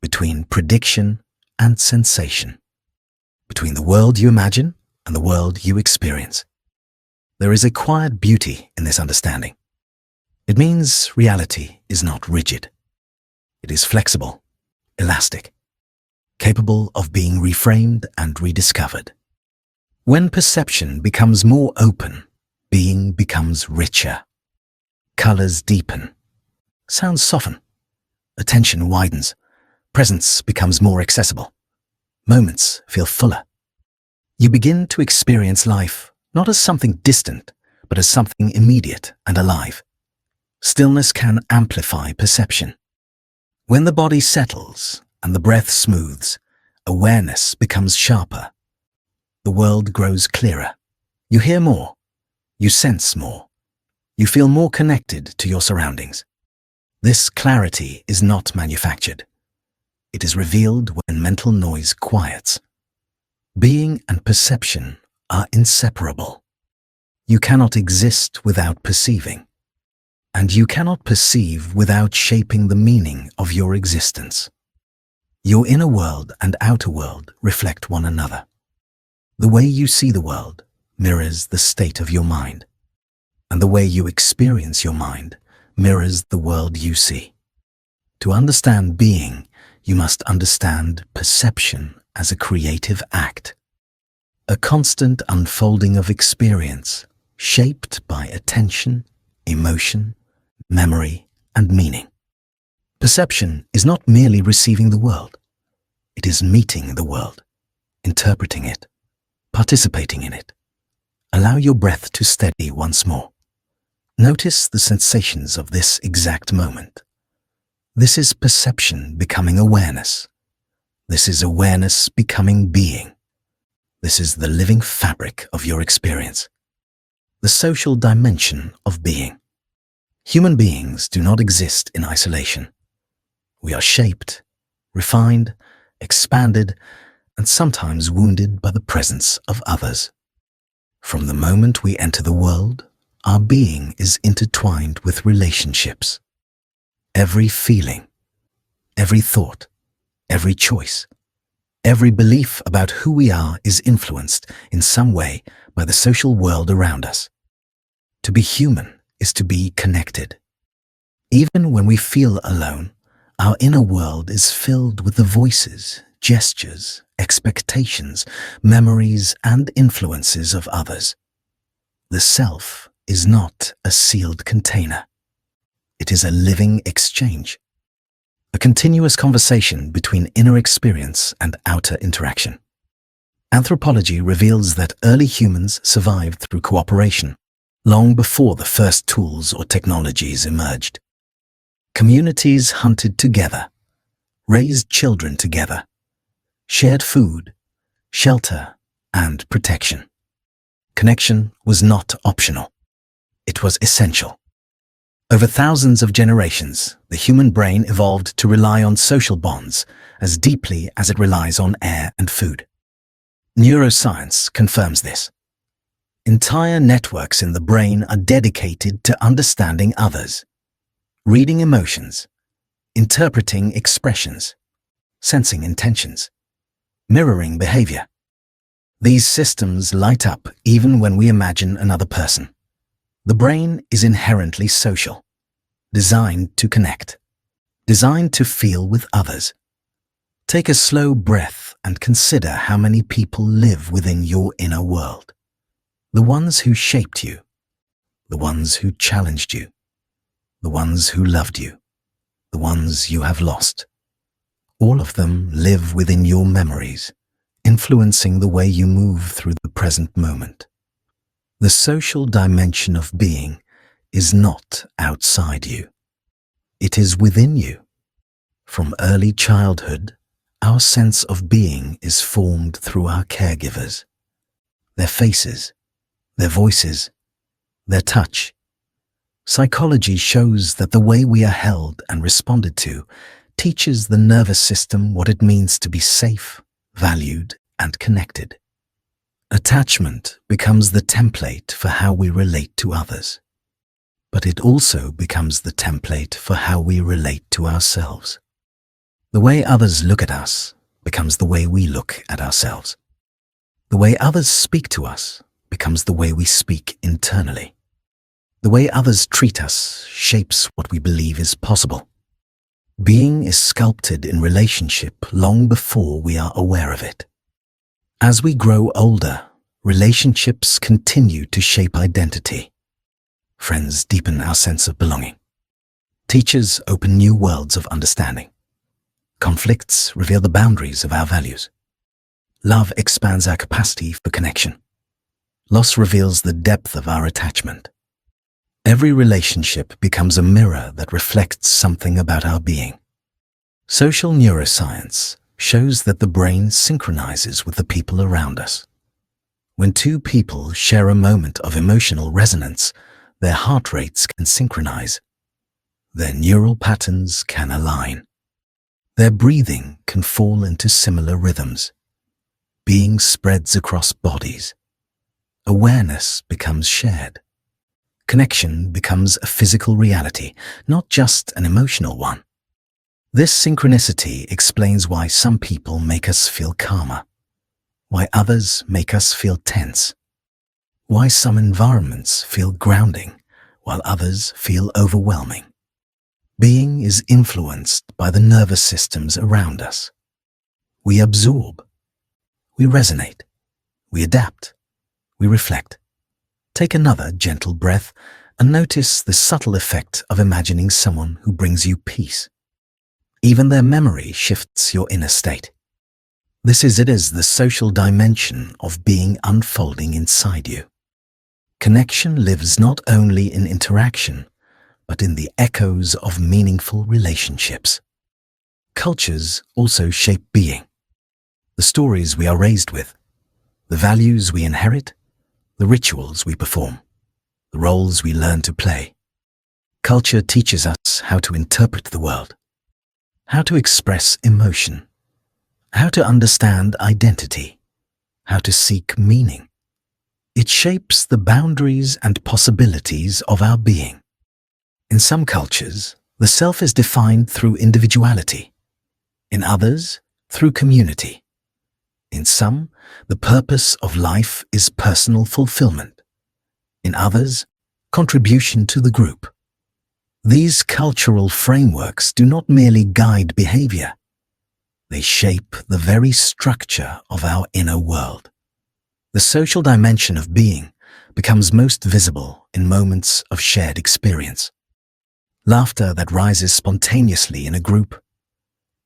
between prediction and sensation, between the world you imagine and the world you experience. There is a quiet beauty in this understanding. It means reality is not rigid. It is flexible, elastic, capable of being reframed and rediscovered. When perception becomes more open, being becomes richer. Colors deepen. Sounds soften. Attention widens. Presence becomes more accessible. Moments feel fuller. You begin to experience life not as something distant, but as something immediate and alive. Stillness can amplify perception. When the body settles and the breath smooths, awareness becomes sharper. The world grows clearer. You hear more. You sense more. You feel more connected to your surroundings. This clarity is not manufactured. It is revealed when mental noise quiets. Being and perception are inseparable. You cannot exist without perceiving. and you cannot perceive without shaping the meaning of your existence. Your inner world and outer world reflect one another. The way you see the world mirrors the state of your mind, and the way you experience your mind mirrors the world you see. To understand being, you must understand perception as a creative act, a constant unfolding of experience shaped by attention, emotion, memory, and meaning. Perception is not merely receiving the world. It is meeting the world, interpreting it, participating in it. Allow your breath to steady once more. Notice the sensations of this exact moment. This is perception becoming awareness. This is awareness becoming being. This is the living fabric of your experience. The social dimension of being. Human beings do not exist in isolation. We are shaped, refined, expanded, and sometimes wounded by the presence of others. From the moment we enter the world, our being is intertwined with relationships. Every feeling, every thought, every choice, every belief about who we are is influenced in some way by the social world around us. To be human is to be connected. Even when we feel alone, our inner world is filled with the voices, gestures, expectations, memories, and influences of others. The self is not a sealed container. It is a living exchange, a continuous conversation between inner experience and outer interaction. Anthropology reveals that early humans survived through cooperation, long before the first tools or technologies emerged. Communities hunted together, raised children together, shared food, shelter, and protection. Connection was not optional. It was essential. Over thousands of generations, the human brain evolved to rely on social bonds as deeply as it relies on air and food. Neuroscience confirms this. Entire networks in the brain are dedicated to understanding others, reading emotions, interpreting expressions, sensing intentions, mirroring behavior. These systems light up even when we imagine another person. The brain is inherently social, designed to connect, designed to feel with others. Take a slow breath and consider how many people live within your inner world. The ones who shaped you, the ones who challenged you, the ones who loved you, the ones you have lost. All of them live within your memories, influencing the way you move through the present moment. The social dimension of being is not outside you. It is within you. From early childhood, our sense of being is formed through our caregivers, their faces, their voices, their touch. Psychology shows that the way we are held and responded to teaches the nervous system what it means to be safe, valued, and connected. Attachment becomes the template for how we relate to others, but it also becomes the template for how we relate to ourselves. The way others look at us becomes the way we look at ourselves. The way others speak to us becomes the way we speak internally. The way others treat us shapes what we believe is possible. Being is sculpted in relationship long before we are aware of it. As we grow older, relationships continue to shape identity. Friends deepen our sense of belonging. Teachers open new worlds of understanding. Conflicts reveal the boundaries of our values. Love expands our capacity for connection. Loss reveals the depth of our attachment. Every relationship becomes a mirror that reflects something about our being. Social neuroscience shows that the brain synchronizes with the people around us. When two people share a moment of emotional resonance, their heart rates can synchronize. Their neural patterns can align. Their breathing can fall into similar rhythms. Being spreads across bodies. Awareness becomes shared. connection becomes a physical reality, not just an emotional one. This synchronicity explains why some people make us feel calmer, why others make us feel tense, why some environments feel grounding, while others feel overwhelming. Being is influenced by the nervous systems around us. We absorb, we resonate, we adapt, we reflect. Take another gentle breath and notice the subtle effect of imagining someone who brings you peace. Even their memory shifts your inner state. It is the social dimension of being unfolding inside you. Connection lives not only in interaction, but in the echoes of meaningful relationships. Cultures also shape being. The stories we are raised with, the values we inherit, the rituals we perform, the roles we learn to play. Culture teaches us how to interpret the world, how to express emotion, how to understand identity, how to seek meaning. It shapes the boundaries and possibilities of our being. In some cultures, the self is defined through individuality. In others, through community. In some, the purpose of life is personal fulfillment. In others, contribution to the group. These cultural frameworks do not merely guide behavior. They shape the very structure of our inner world. The social dimension of being becomes most visible in moments of shared experience. Laughter that rises spontaneously in a group.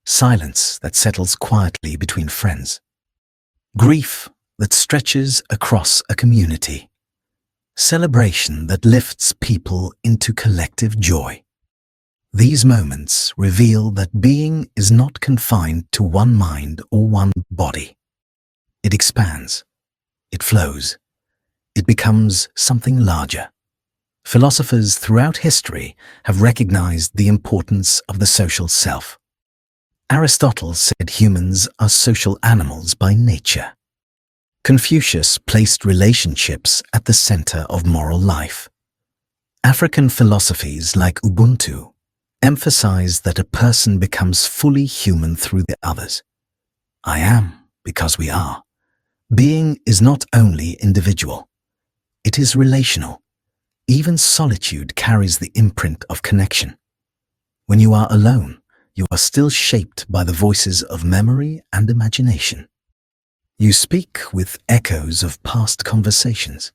Silence that settles quietly between friends. Grief that stretches across a community. Celebration that lifts people into collective joy. These moments reveal that being is not confined to one mind or one body. It expands. It flows. It becomes something larger. Philosophers throughout history have recognized the importance of the social self. Aristotle said humans are social animals by nature. Confucius placed relationships at the center of moral life. African philosophies like Ubuntu emphasize that a person becomes fully human through the others. I am because we are. Being is not only individual. It is relational. Even solitude carries the imprint of connection. When you are alone, you are still shaped by the voices of memory and imagination. You speak with echoes of past conversations.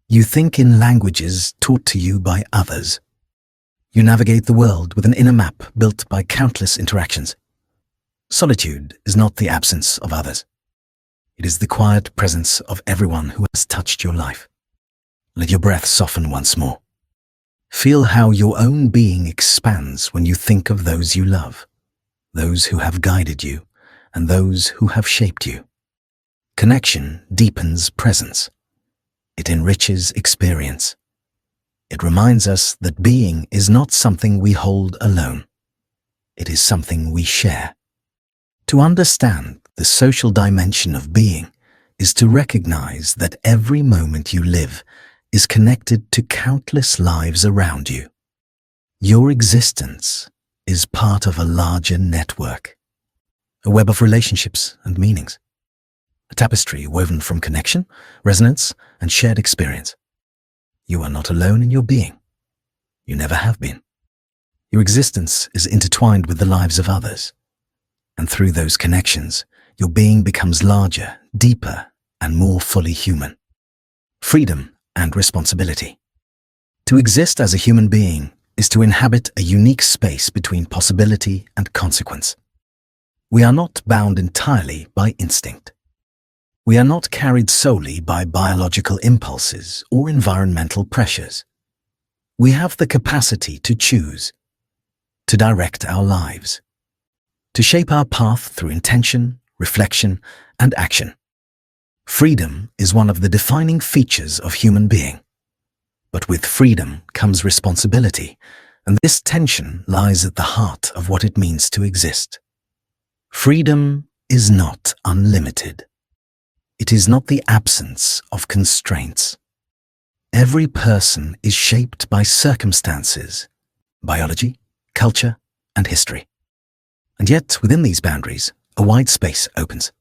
You think in languages taught to you by others. You navigate the world with an inner map built by countless interactions. Solitude is not the absence of others. It is the quiet presence of everyone who has touched your life. Let your breath soften once more. Feel how your own being expands when you think of those you love, those who have guided you, and those who have shaped you. Connection deepens presence. It enriches experience. It reminds us that being is not something we hold alone. It is something we share. To understand the social dimension of being is to recognize that every moment you live is connected to countless lives around you. Your existence is part of a larger network, a web of relationships and meanings, a tapestry woven from connection, resonance, and shared experience. You are not alone in your being. You never have been. Your existence is intertwined with the lives of others, and through those connections, your being becomes larger, deeper, and more fully human. Freedom and responsibility. To exist as a human being is to inhabit a unique space between possibility and consequence. We are not bound entirely by instinct. We are not carried solely by biological impulses or environmental pressures. We have the capacity to choose, to direct our lives, to shape our path through intention, reflection, and action. Freedom is one of the defining features of human being. But with freedom comes responsibility, and this tension lies at the heart of what it means to exist. Freedom is not unlimited. It is not the absence of constraints. Every person is shaped by circumstances, biology, culture, and history. And yet, within these boundaries, a wide space opens.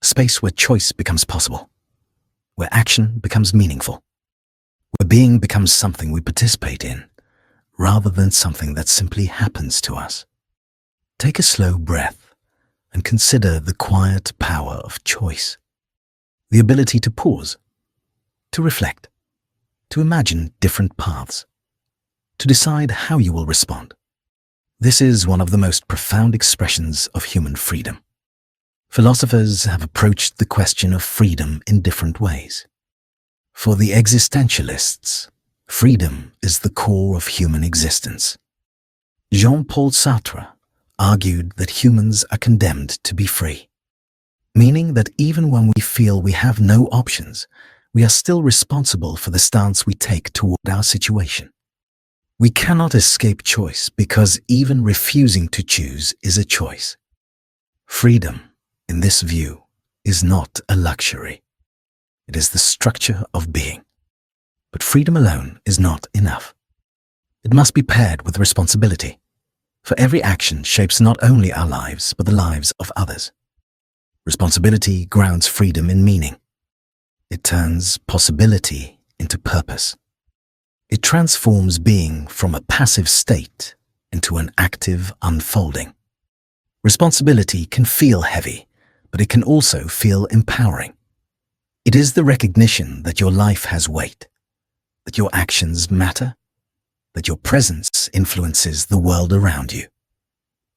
A space where choice becomes possible, where action becomes meaningful, where being becomes something we participate in, rather than something that simply happens to us. Take a slow breath and consider the quiet power of choice, the ability to pause, to reflect, to imagine different paths, to decide how you will respond. This is one of the most profound expressions of human freedom. Philosophers have approached the question of freedom in different ways. For the existentialists, freedom is the core of human existence. Jean-Paul Sartre argued that humans are condemned to be free, meaning that even when we feel we have no options, we are still responsible for the stance we take toward our situation. We cannot escape choice because even refusing to choose is a choice. Freedom, in this view, is not a luxury. It is the structure of being. But freedom alone is not enough. It must be paired with responsibility, for every action shapes not only our lives but the lives of others. Responsibility grounds freedom in meaning. It turns possibility into purpose. It transforms being from a passive state into an active unfolding. Responsibility can feel heavy, but it can also feel empowering. It is the recognition that your life has weight, that your actions matter, that your presence influences the world around you.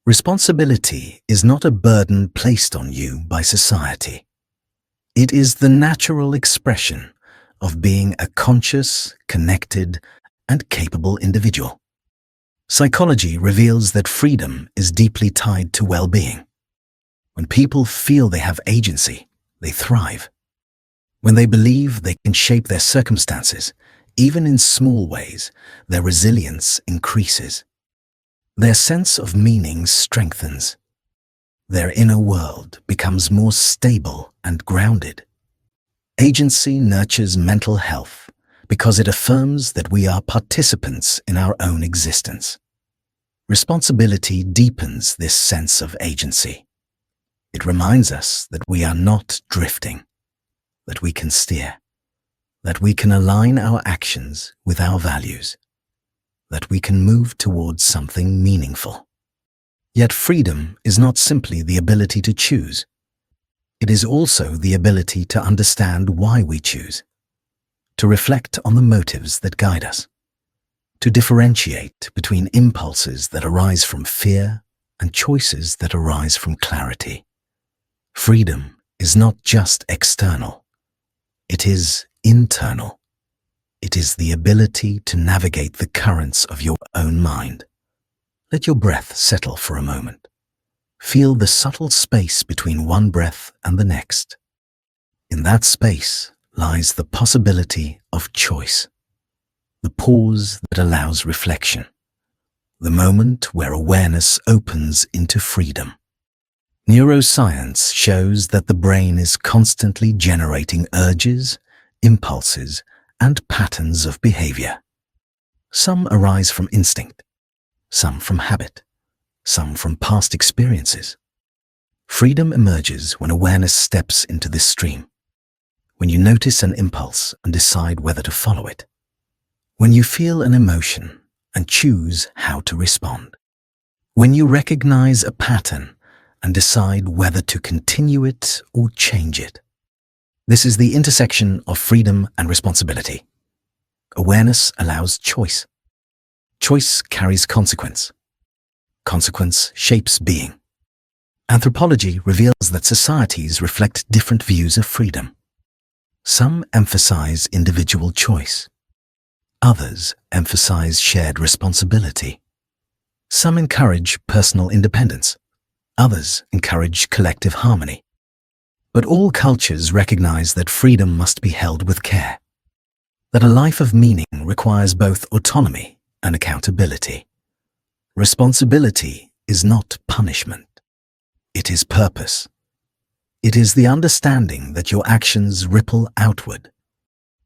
Responsibility is not a burden placed on you by society. It is the natural expression of being a conscious, connected, and capable individual. Psychology reveals that freedom is deeply tied to well-being. When people feel they have agency, they thrive. When they believe they can shape their circumstances, even in small ways, their resilience increases. Their sense of meaning strengthens. Their inner world becomes more stable and grounded. Agency nurtures mental health because it affirms that we are participants in our own existence. Responsibility deepens this sense of agency. It reminds us that we are not drifting, that we can steer, that we can align our actions with our values, that we can move towards something meaningful. Yet freedom is not simply the ability to choose. It is also the ability to understand why we choose, to reflect on the motives that guide us, to differentiate between impulses that arise from fear and choices that arise from clarity. Freedom is not just external. It is internal. It is the ability to navigate the currents of your own mind. Let your breath settle for a moment. Feel the subtle space between one breath and the next. In that space lies the possibility of choice, the pause that allows reflection, the moment where awareness opens into freedom. Neuroscience shows that the brain is constantly generating urges, impulses, and patterns of behavior. Some arise from instinct, some from habit, some from past experiences. Freedom emerges when awareness steps into this stream, when you notice an impulse and decide whether to follow it, when you feel an emotion and choose how to respond, when you recognize a pattern and decide whether to continue it or change it. This is the intersection of freedom and responsibility. Awareness allows choice. Choice carries consequence. Consequence shapes being. Anthropology reveals that societies reflect different views of freedom. Some emphasize individual choice. Others emphasize shared responsibility. Some encourage personal independence. Others encourage collective harmony. But all cultures recognize that freedom must be held with care, that a life of meaning requires both autonomy and accountability. Responsibility is not punishment. It is purpose. It is the understanding that your actions ripple outward,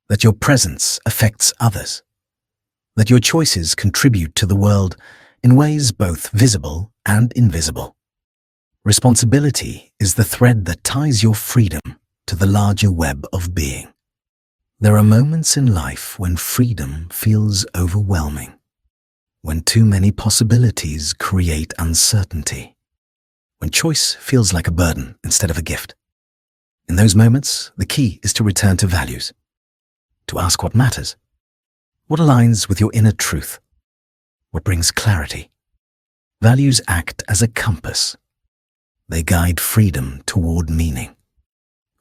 that your presence affects others, that your choices contribute to the world in ways both visible and invisible. Responsibility is the thread that ties your freedom to the larger web of being. There are moments in life when freedom feels overwhelming, when too many possibilities create uncertainty, when choice feels like a burden instead of a gift. In those moments, the key is to return to values, to ask what matters, what aligns with your inner truth, what brings clarity. Values act as a compass. They guide freedom toward meaning.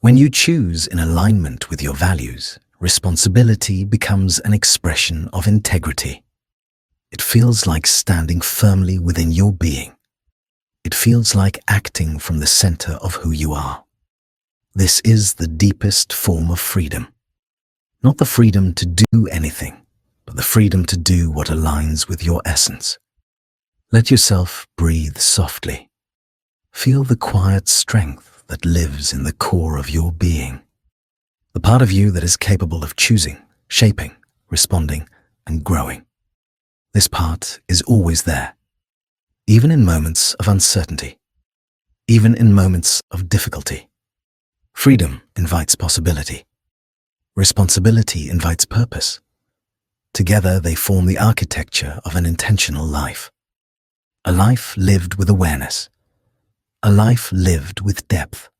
When you choose in alignment with your values, responsibility becomes an expression of integrity. It feels like standing firmly within your being. It feels like acting from the center of who you are. This is the deepest form of freedom. Not the freedom to do anything, but the freedom to do what aligns with your essence. Let yourself breathe softly. Feel the quiet strength that lives in the core of your being. The part of you that is capable of choosing, shaping, responding, and growing. This part is always there, even in moments of uncertainty, even in moments of difficulty. Freedom invites possibility. Responsibility invites purpose. Together they form the architecture of an intentional life. A life lived with awareness. A life lived with depth.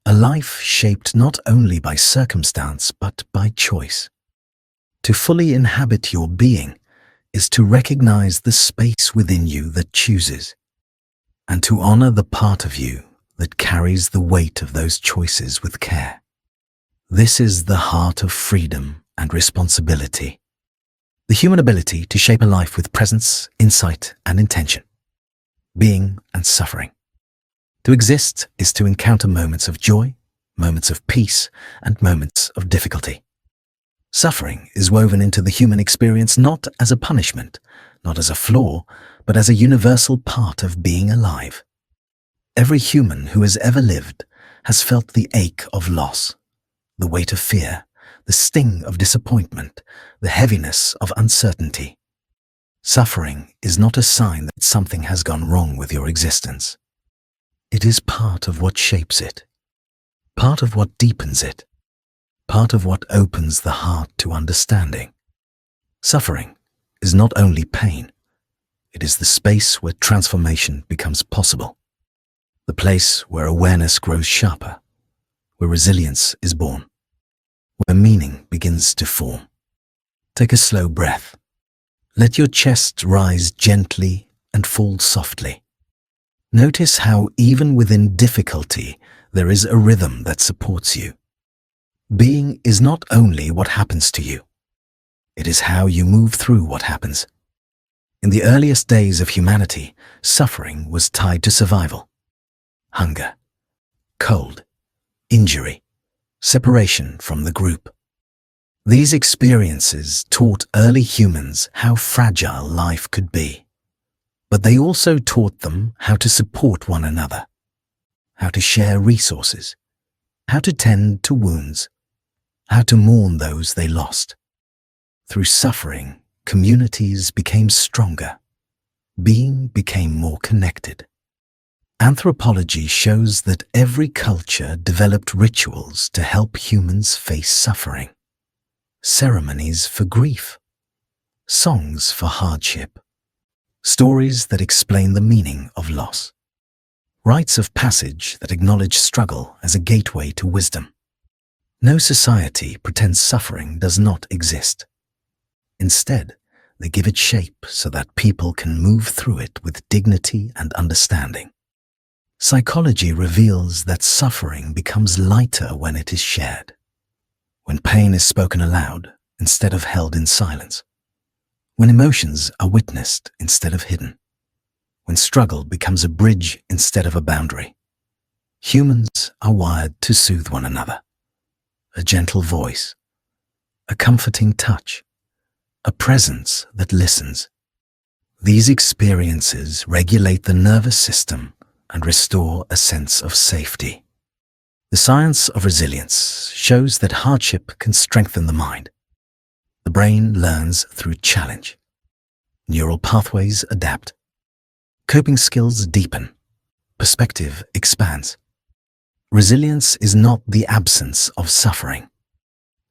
A life shaped not only by circumstance but by choice. To fully inhabit your being is to recognize the space within you that chooses, and to honor the part of you that carries the weight of those choices with care. This is the heart of freedom and responsibility. The human ability to shape a life with presence, insight, and intention. Being and suffering. To exist is to encounter moments of joy, moments of peace, and moments of difficulty. Suffering is woven into the human experience not as a punishment, not as a flaw, but as a universal part of being alive. Every human who has ever lived has felt the ache of loss, the weight of fear, the sting of disappointment, the heaviness of uncertainty. Suffering is not a sign that something has gone wrong with your existence. It is part of what shapes it, part of what deepens it, part of what opens the heart to understanding. Suffering is not only pain, it is the space where transformation becomes possible, the place where awareness grows sharper, where resilience is born, where meaning begins to form. Take a slow breath. Let your chest rise gently and fall softly. Notice how even within difficulty, there is a rhythm that supports you. Being is not only what happens to you. It is how you move through what happens. In the earliest days of humanity, suffering was tied to survival. Hunger, cold, injury, separation from the group. These experiences taught early humans how fragile life could be. But they also taught them how to support one another, how to share resources, how to tend to wounds, how to mourn those they lost. Through suffering, communities became stronger. Being became more connected. Anthropology shows that every culture developed rituals to help humans face suffering. Ceremonies for grief, songs for hardship, stories that explain the meaning of loss, rites of passage that acknowledge struggle as a gateway to wisdom. No society pretends suffering does not exist. Instead, they give it shape so that people can move through it with dignity and understanding. Psychology reveals that suffering becomes lighter when it is shared, when pain is spoken aloud instead of held in silence, when emotions are witnessed instead of hidden, when struggle becomes a bridge instead of a boundary. Humans are wired to soothe one another. A gentle voice, a comforting touch, a presence that listens. These experiences regulate the nervous system and restore a sense of safety. The science of resilience shows that hardship can strengthen the mind. The brain learns through challenge. Neural pathways adapt. Coping skills deepen. Perspective expands. Resilience is not the absence of suffering.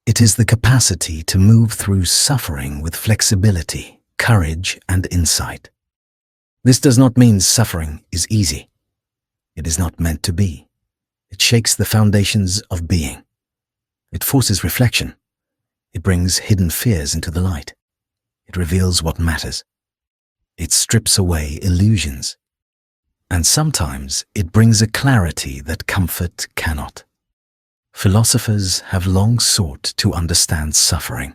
It is the capacity to move through suffering with flexibility, courage, and insight. This does not mean suffering is easy. It is not meant to be. It shakes the foundations of being. It forces reflection. It brings hidden fears into the light. It reveals what matters. It strips away illusions. And sometimes it brings a clarity that comfort cannot. Philosophers have long sought to understand suffering.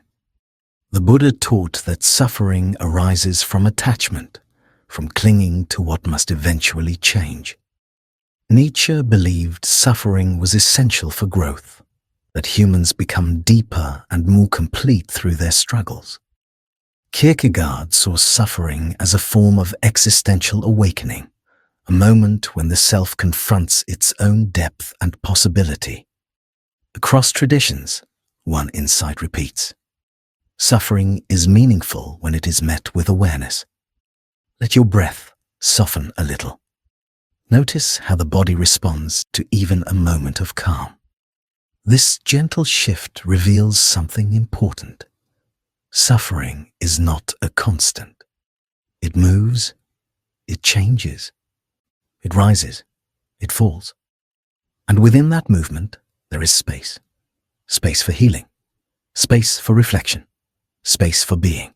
The Buddha taught that suffering arises from attachment, from clinging to what must eventually change. Nietzsche believed suffering was essential for growth, that humans become deeper and more complete through their struggles. Kierkegaard saw suffering as a form of existential awakening, a moment when the self confronts its own depth and possibility. Across traditions, one insight repeats. Suffering is meaningful when it is met with awareness. Let your breath soften a little. Notice how the body responds to even a moment of calm. This gentle shift reveals something important. Suffering is not a constant. It moves, it changes, it rises, it falls. And within that movement, there is space. Space for healing, space for reflection, space for being.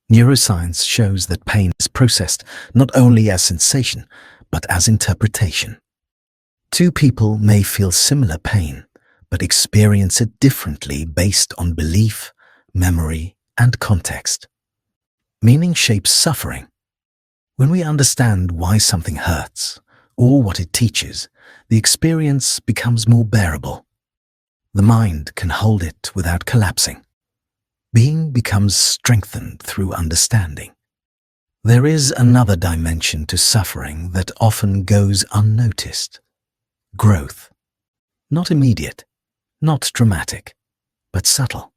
Neuroscience shows that pain is processed not only as sensation, but as interpretation. Two people may feel similar pain, but experience it differently based on belief, memory, and context. Meaning shapes suffering. When we understand why something hurts, or what it teaches, the experience becomes more bearable. The mind can hold it without collapsing. Being becomes strengthened through understanding. There is another dimension to suffering that often goes unnoticed. Growth. Not immediate, not dramatic, but subtle.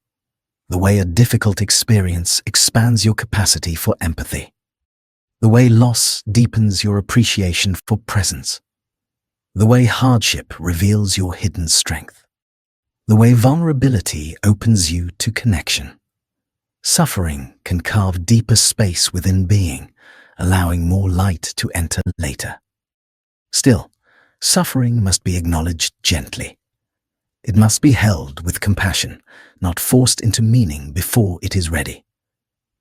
The way a difficult experience expands your capacity for empathy. The way loss deepens your appreciation for presence. The way hardship reveals your hidden strength. The way vulnerability opens you to connection. Suffering can carve deeper space within being, allowing more light to enter later. Still, suffering must be acknowledged gently. It must be held with compassion, not forced into meaning before it is ready.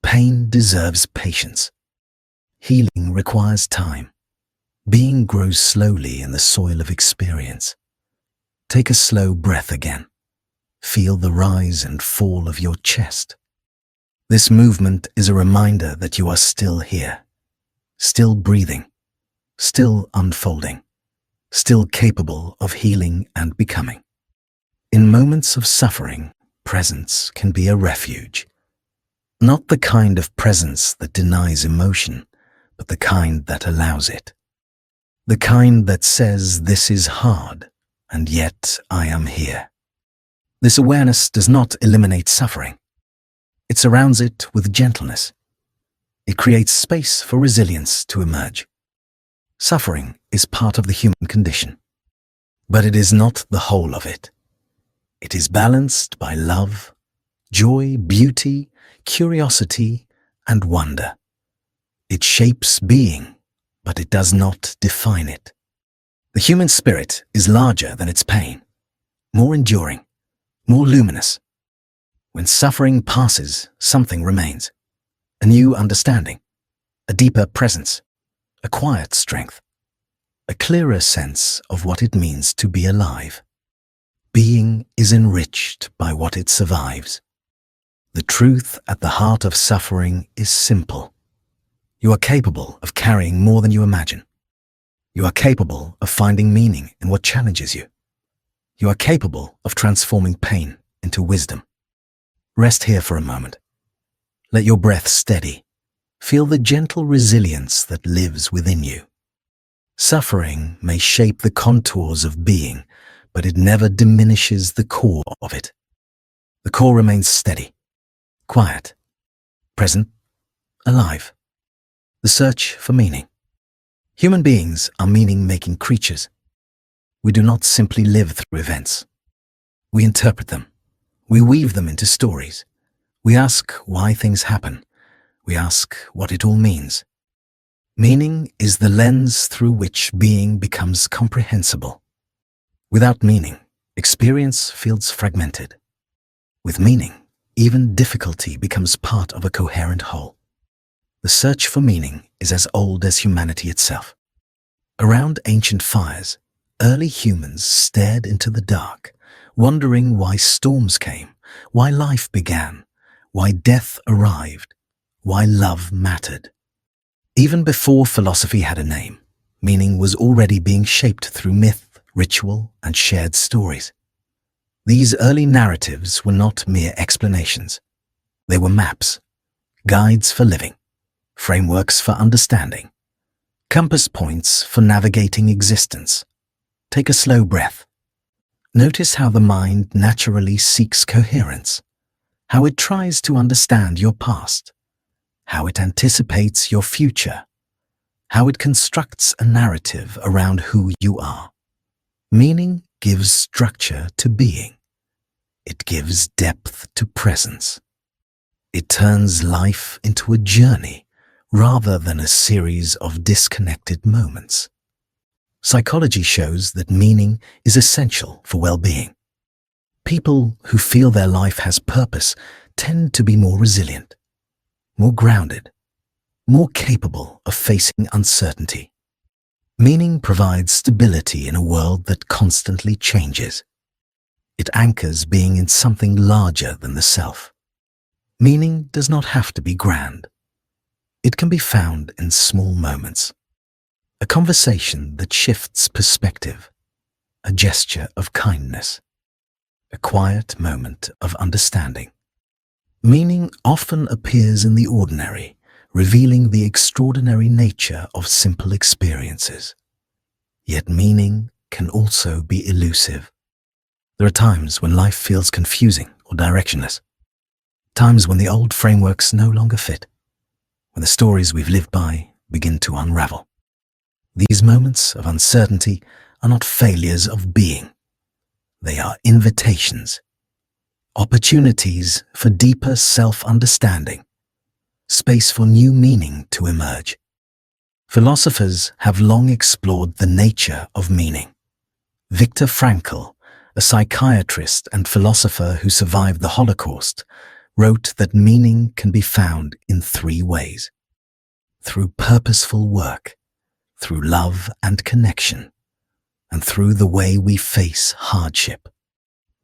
Pain deserves patience. Healing requires time. Being grows slowly in the soil of experience. Take a slow breath again. Feel the rise and fall of your chest. This movement is a reminder that you are still here, still breathing, still unfolding, still capable of healing and becoming. In moments of suffering, presence can be a refuge. Not the kind of presence that denies emotion, but the kind that allows it. The kind that says, "This is hard, and yet I am here." This awareness does not eliminate suffering. It surrounds it with gentleness. It creates space for resilience to emerge. Suffering is part of the human condition, but it is not the whole of it. It is balanced by love, joy, beauty, curiosity, and wonder. It shapes being, but it does not define it. The human spirit is larger than its pain, more enduring, more luminous. When suffering passes, something remains. A new understanding, a deeper presence, a quiet strength, a clearer sense of what it means to be alive. Being is enriched by what it survives. The truth at the heart of suffering is simple. You are capable of carrying more than you imagine. You are capable of finding meaning in what challenges you. You are capable of transforming pain into wisdom. Rest here for a moment. Let your breath steady. Feel the gentle resilience that lives within you. Suffering may shape the contours of being, but it never diminishes the core of it. The core remains steady, quiet, present, alive. The search for meaning. Human beings are meaning-making creatures. We do not simply live through events. We interpret them. We weave them into stories. We ask why things happen. We ask what it all means. Meaning is the lens through which being becomes comprehensible. Without meaning, experience feels fragmented. With meaning, even difficulty becomes part of a coherent whole. The search for meaning is as old as humanity itself. Around ancient fires, early humans stared into the dark, wondering why storms came, why life began, why death arrived, why love mattered. Even before philosophy had a name, meaning was already being shaped through myth, ritual, and shared stories. These early narratives were not mere explanations. They were maps, guides for living, frameworks for understanding, compass points for navigating existence. Take a slow breath. Notice how the mind naturally seeks coherence, how it tries to understand your past, how it anticipates your future, how it constructs a narrative around who you are. Meaning gives structure to being. It gives depth to presence. It turns life into a journey rather than a series of disconnected moments. Psychology shows that meaning is essential for well-being. People who feel their life has purpose tend to be more resilient, more grounded, more capable of facing uncertainty. Meaning provides stability in a world that constantly changes. It anchors being in something larger than the self. Meaning does not have to be grand. It can be found in small moments. A conversation that shifts perspective, a gesture of kindness, a quiet moment of understanding. Meaning often appears in the ordinary, revealing the extraordinary nature of simple experiences. Yet meaning can also be elusive. There are times when life feels confusing or directionless. Times when the old frameworks no longer fit, when the stories we've lived by begin to unravel. These moments of uncertainty are not failures of being. They are invitations, opportunities for deeper self-understanding, space for new meaning to emerge. Philosophers have long explored the nature of meaning. Viktor Frankl, a psychiatrist and philosopher who survived the Holocaust, wrote that meaning can be found in three ways: through purposeful work, through love and connection, and through the way we face hardship.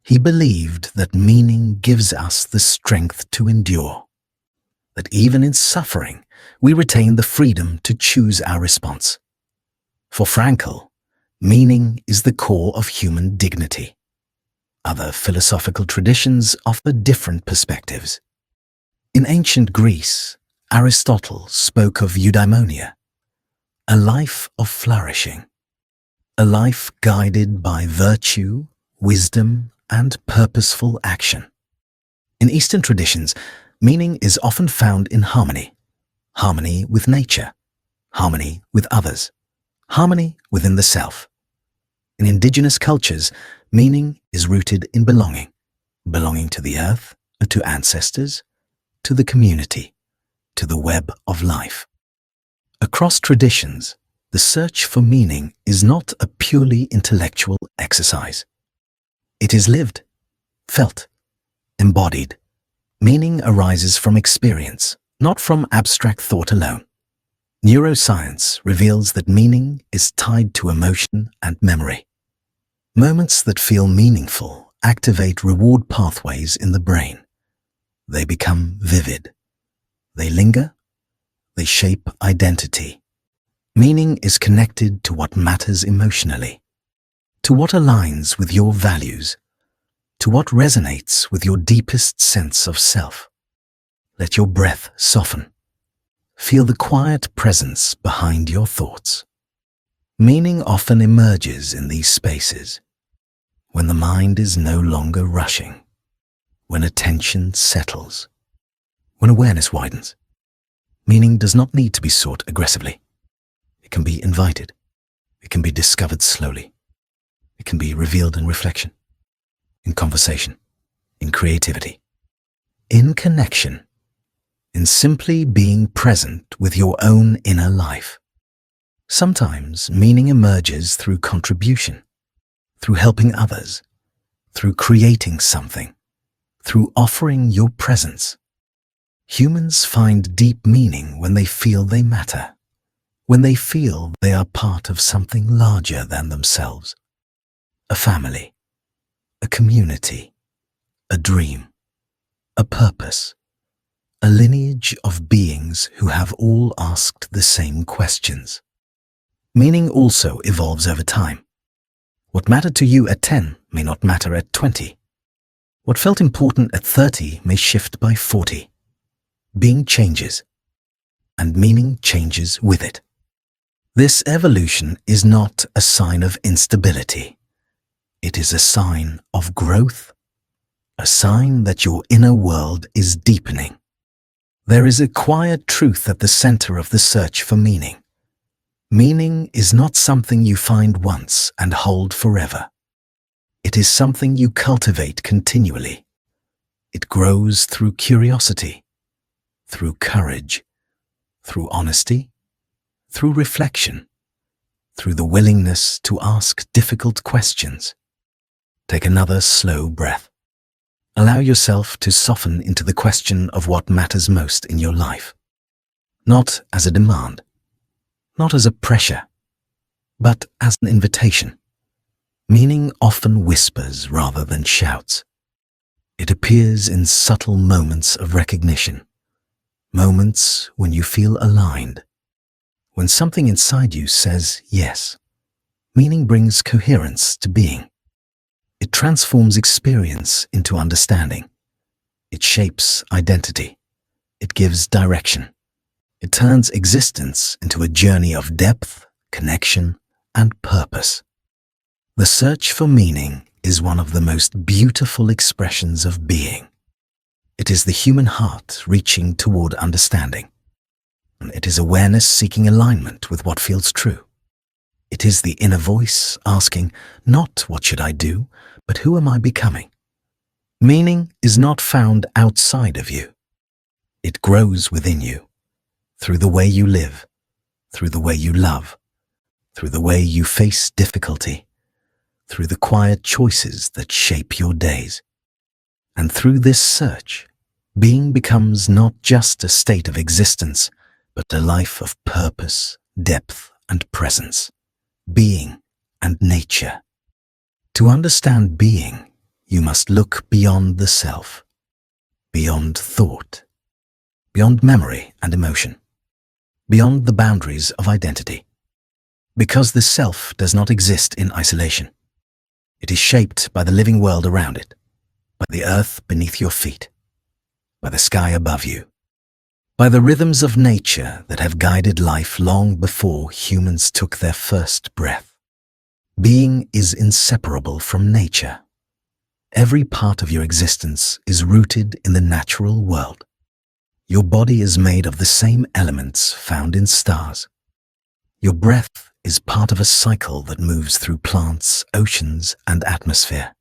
He believed that meaning gives us the strength to endure, that even in suffering, we retain the freedom to choose our response. For Frankl, meaning is the core of human dignity. Other philosophical traditions offer different perspectives. In ancient Greece, Aristotle spoke of eudaimonia, a life of flourishing, a life guided by virtue, wisdom, and purposeful action. In Eastern traditions, meaning is often found in harmony with nature, harmony with others, harmony within the self. In indigenous cultures, meaning is rooted in belonging to the earth, to ancestors, to the community, to the web of life. Across traditions, the search for meaning is not a purely intellectual exercise. It is lived, felt, embodied. Meaning arises from experience, not from abstract thought alone. Neuroscience reveals that meaning is tied to emotion and memory. Moments that feel meaningful activate reward pathways in the brain. They become vivid. They linger. They shape identity. Meaning is connected to what matters emotionally, to what aligns with your values, to what resonates with your deepest sense of self. Let your breath soften. Feel the quiet presence behind your thoughts. Meaning often emerges in these spaces. when the mind is no longer rushing, when attention settles, when awareness widens. Meaning does not need to be sought aggressively. It can be invited. It can be discovered slowly. It can be revealed in reflection, in conversation, in creativity, in connection, in simply being present with your own inner life. Sometimes meaning emerges through contribution, through helping others, through creating something, through offering your presence. Humans find deep meaning when they feel they matter, when they feel they are part of something larger than themselves. A family, a community, a dream, a purpose, a lineage of beings who have all asked the same questions. Meaning also evolves over time. What mattered to you at 10 may not matter at 20. What felt important at 30 may shift by 40. Being changes, and meaning changes with it. This evolution is not a sign of instability. It is a sign of growth, a sign that your inner world is deepening. There is a quiet truth at the center of the search for meaning. Meaning is not something you find once and hold forever. It is something you cultivate continually. It grows through curiosity, through courage, through honesty, through reflection, through the willingness to ask difficult questions. Take another slow breath. Allow yourself to soften into the question of what matters most in your life. Not as a demand, not as a pressure, but as an invitation. Meaning often whispers rather than shouts. It appears in subtle moments of recognition, moments when you feel aligned, when something inside you says yes. Meaning brings coherence to being. It transforms experience into understanding. It shapes identity. It gives direction. It turns existence into a journey of depth, connection, and purpose. The search for meaning is one of the most beautiful expressions of being. It is the human heart reaching toward understanding. It is awareness seeking alignment with what feels true. It is the inner voice asking, not what should I do, but who am I becoming? Meaning is not found outside of you. It grows within you, through the way you live, through the way you love, through the way you face difficulty, through the quiet choices that shape your days. And through this search, being becomes not just a state of existence, but a life of purpose, depth, and presence. Being and nature. To understand being, you must look beyond the self, beyond thought, beyond memory and emotion, beyond the boundaries of identity. Because the self does not exist in isolation. It is shaped by the living world around it, by the earth beneath your feet, by the sky above you, by the rhythms of nature that have guided life long before humans took their first breath. Being is inseparable from nature. Every part of your existence is rooted in the natural world. Your body is made of the same elements found in stars. Your breath is part of a cycle that moves through plants, oceans, and atmosphere.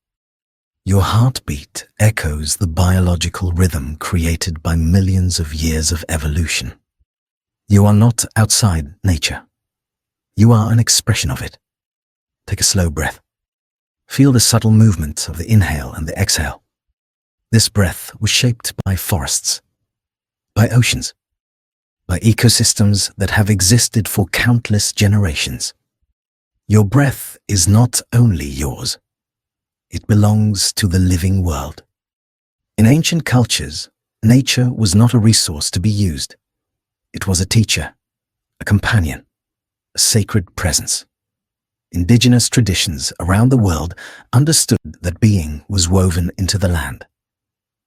Your heartbeat echoes the biological rhythm created by millions of years of evolution. You are not outside nature. You are an expression of it. Take a slow breath. Feel the subtle movement of the inhale and the exhale. This breath was shaped by forests, by oceans, by ecosystems that have existed for countless generations. Your breath is not only yours. It belongs to the living world. In ancient cultures, nature was not a resource to be used. It was a teacher, a companion, a sacred presence. Indigenous traditions around the world understood that being was woven into the land.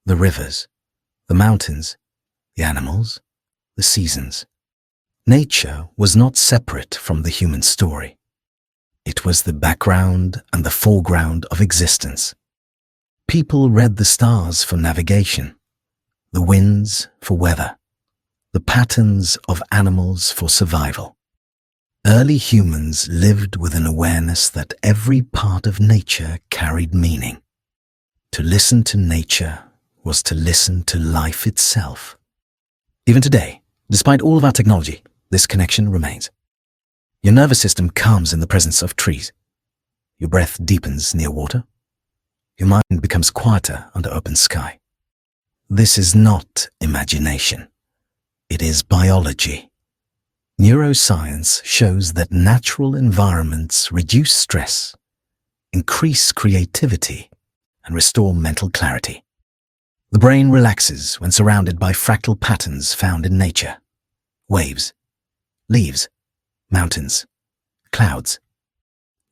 The rivers, the mountains, the animals, the seasons. Nature was not separate from the human story. It was the background and the foreground of existence. People read the stars for navigation, the winds for weather, the patterns of animals for survival. Early humans lived with an awareness that every part of nature carried meaning. To listen to nature was to listen to life itself. Even today, despite all of our technology, this connection remains. Your nervous system calms in the presence of trees. Your breath deepens near water. Your mind becomes quieter under open sky. This is not imagination. It is biology. Neuroscience shows that natural environments reduce stress, increase creativity, and restore mental clarity. The brain relaxes when surrounded by fractal patterns found in nature. Waves, leaves, mountains, clouds.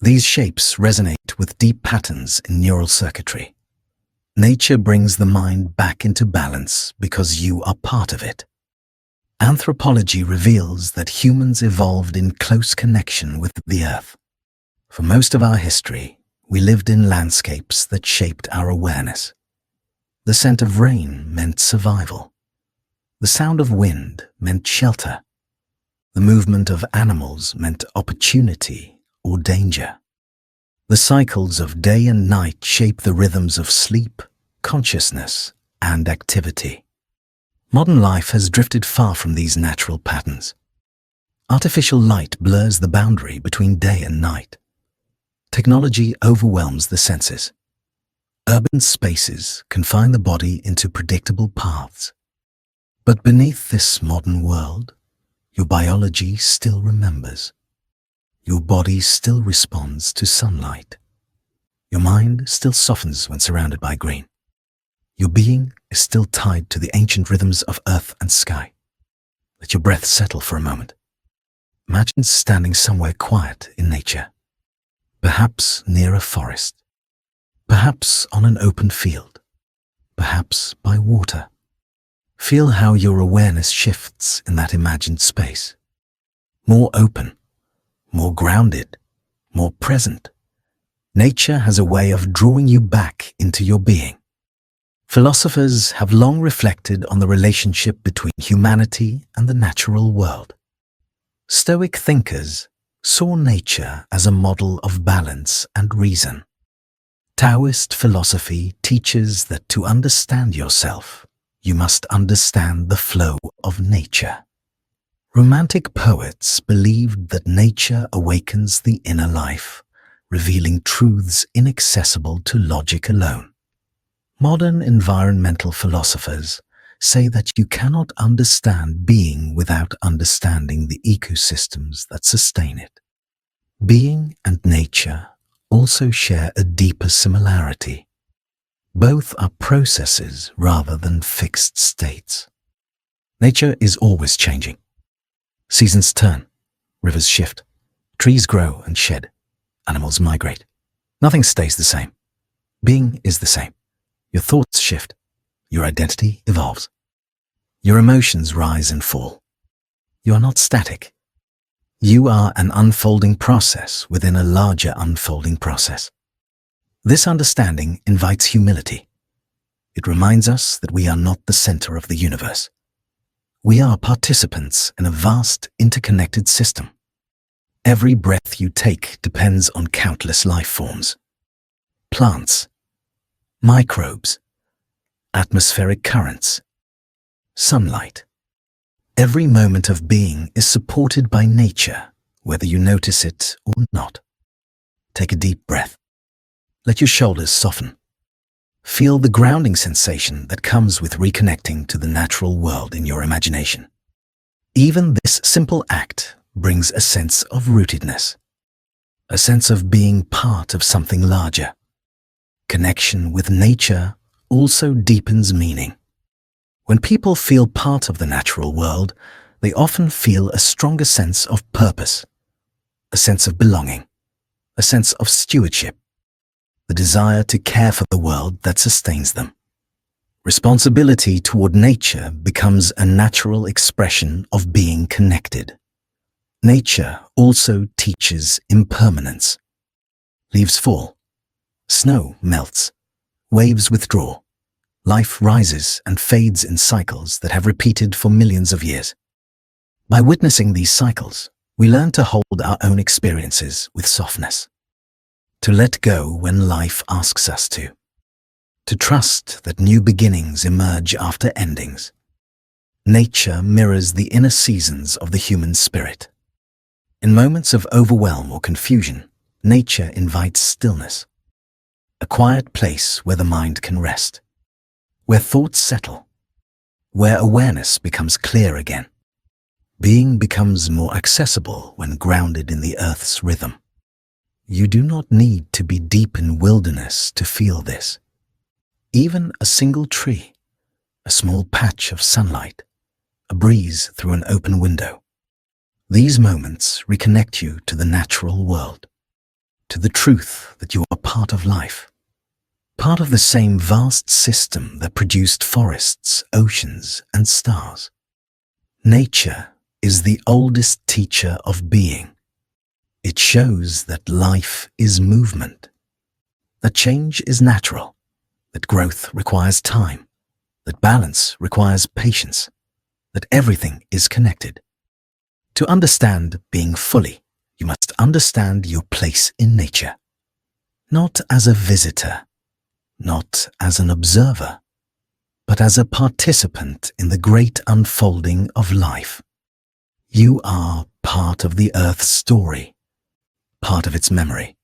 These shapes resonate with deep patterns in neural circuitry. Nature brings the mind back into balance because you are part of it. Anthropology reveals that humans evolved in close connection with the earth. For most of our history, we lived in landscapes that shaped our awareness. The scent of rain meant survival. The sound of wind meant shelter. The movement of animals meant opportunity or danger. The cycles of day and night shape the rhythms of sleep, consciousness, and activity. Modern life has drifted far from these natural patterns. Artificial light blurs the boundary between day and night. Technology overwhelms the senses. Urban spaces confine the body into predictable paths. But beneath this modern world, your biology still remembers. Your body still responds to sunlight. Your mind still softens when surrounded by green. Your being is still tied to the ancient rhythms of earth and sky. Let your breath settle for a moment. Imagine standing somewhere quiet in nature, perhaps near a forest, perhaps on an open field, perhaps by water. Feel how your awareness shifts in that imagined space. More open, more grounded, more present. Nature has a way of drawing you back into your being. Philosophers have long reflected on the relationship between humanity and the natural world. Stoic thinkers saw nature as a model of balance and reason. Taoist philosophy teaches that to understand yourself, you must understand the flow of nature. Romantic poets believed that nature awakens the inner life, revealing truths inaccessible to logic alone. Modern environmental philosophers say that you cannot understand being without understanding the ecosystems that sustain it. Being and nature also share a deeper similarity. Both are processes rather than fixed states. Nature is always changing. Seasons turn, rivers shift, trees grow and shed, animals migrate. Nothing stays the same. Being is the same. Your thoughts shift. Your identity evolves. Your emotions rise and fall. You are not static. You are an unfolding process within a larger unfolding process. This understanding invites humility. It reminds us that we are not the center of the universe. We are participants in a vast, interconnected system. Every breath you take depends on countless life forms. Plants, microbes, atmospheric currents, sunlight. Every moment of being is supported by nature, whether you notice it or not. Take a deep breath. Let your shoulders soften. Feel the grounding sensation that comes with reconnecting to the natural world in your imagination. Even this simple act brings a sense of rootedness, a sense of being part of something larger. Connection with nature also deepens meaning. When people feel part of the natural world, they often feel a stronger sense of purpose, a sense of belonging, a sense of stewardship, the desire to care for the world that sustains them. Responsibility toward nature becomes a natural expression of being connected. Nature also teaches impermanence. Leaves fall. Snow melts. Waves withdraw. Life rises and fades in cycles that have repeated for millions of years. By witnessing these cycles, we learn to hold our own experiences with softness. To let go when life asks us to. To trust that new beginnings emerge after endings. Nature mirrors the inner seasons of the human spirit. In moments of overwhelm or confusion, nature invites stillness. A quiet place where the mind can rest. Where thoughts settle. Where awareness becomes clear again. Being becomes more accessible when grounded in the earth's rhythm. You do not need to be deep in wilderness to feel this. Even a single tree, a small patch of sunlight, a breeze through an open window. These moments reconnect you to the natural world, to the truth that you are part of life, part of the same vast system that produced forests, oceans, and stars. Nature is the oldest teacher of being. It shows that life is movement, that change is natural, that growth requires time, that balance requires patience, that everything is connected. To understand being fully, you must understand your place in nature, not as a visitor, not as an observer, but as a participant in the great unfolding of life. You are part of the Earth's story, part of its memory,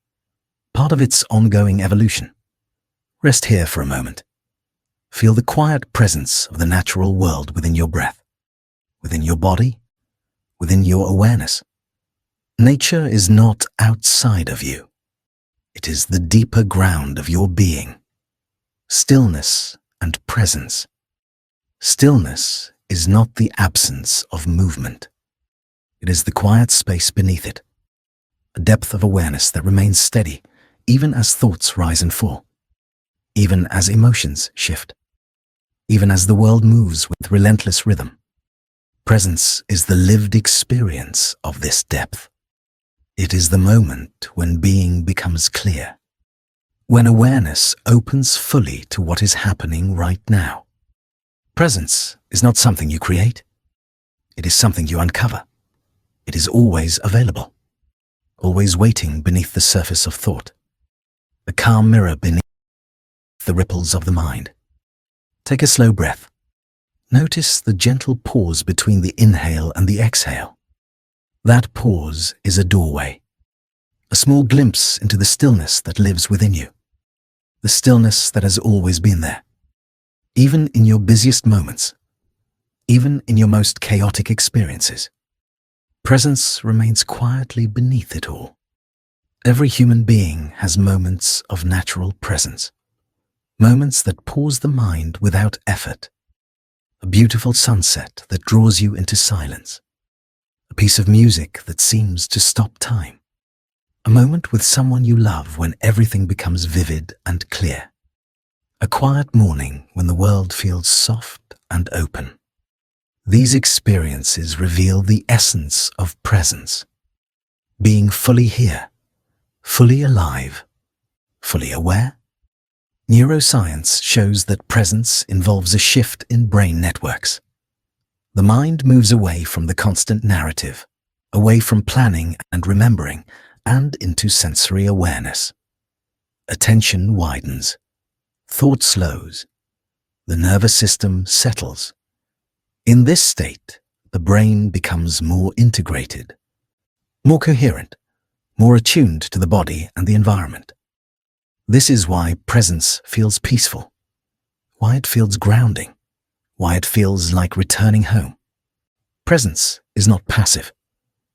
part of its ongoing evolution. Rest here for a moment. Feel the quiet presence of the natural world within your breath, within your body, within your awareness. Nature is not outside of you. It is the deeper ground of your being. Stillness and presence. Stillness is not the absence of movement. It is the quiet space beneath it, a depth of awareness that remains steady even as thoughts rise and fall, even as emotions shift, even as the world moves with relentless rhythm. Presence is the lived experience of this depth. It is the moment when being becomes clear, when awareness opens fully to what is happening right now. Presence is not something you create. It is something you uncover. It is always available, always waiting beneath the surface of thought, a calm mirror beneath the ripples of the mind. Take a slow breath. Notice the gentle pause between the inhale and the exhale. That pause is a doorway, a small glimpse into the stillness that lives within you, the stillness that has always been there, even in your busiest moments, even in your most chaotic experiences. Presence remains quietly beneath it all. Every human being has moments of natural presence, moments that pause the mind without effort. A beautiful sunset that draws you into silence, a piece of music that seems to stop time, a moment with someone you love when everything becomes vivid and clear, a quiet morning when the world feels soft and open. These experiences reveal the essence of presence, being fully here, fully alive, fully aware. Neuroscience shows that presence involves a shift in brain networks. The mind moves away from the constant narrative, away from planning and remembering, and into sensory awareness. Attention widens, thought slows, the nervous system settles. In this state, the brain becomes more integrated, more coherent, more attuned to the body and the environment. This is why presence feels peaceful, why it feels grounding, why it feels like returning home. Presence is not passive.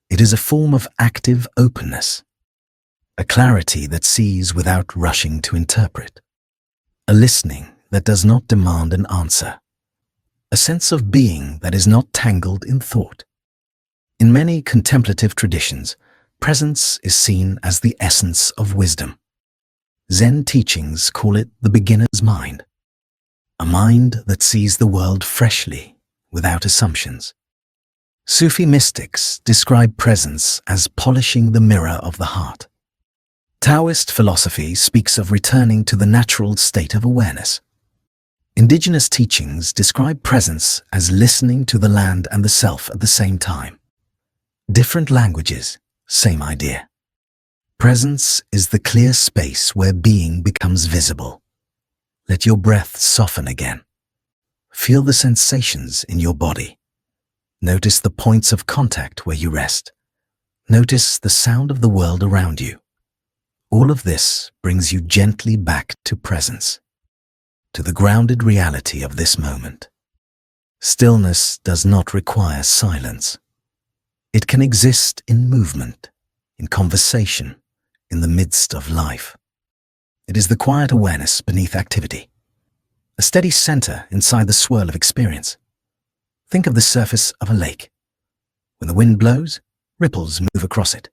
It is a form of active openness, a clarity that sees without rushing to interpret, a listening that does not demand an answer, a sense of being that is not tangled in thought. In many contemplative traditions, presence is seen as the essence of wisdom. Zen teachings call it the beginner's mind, a mind that sees the world freshly, without assumptions. Sufi mystics describe presence as polishing the mirror of the heart, Taoist philosophy speaks of returning to the natural state of awareness. Indigenous teachings describe presence as listening to the land and the self at the same time. Different languages, same idea. Presence is the clear space where being becomes visible. Let your breath soften again. Feel the sensations in your body. Notice the points of contact where you rest. Notice the sound of the world around you. All of this brings you gently back to presence, to the grounded reality of this moment. Stillness does not require silence. It can exist in movement, in conversation, in the midst of life. It is the quiet awareness beneath activity, a steady center inside the swirl of experience. Think of the surface of a lake. When the wind blows, ripples move across it.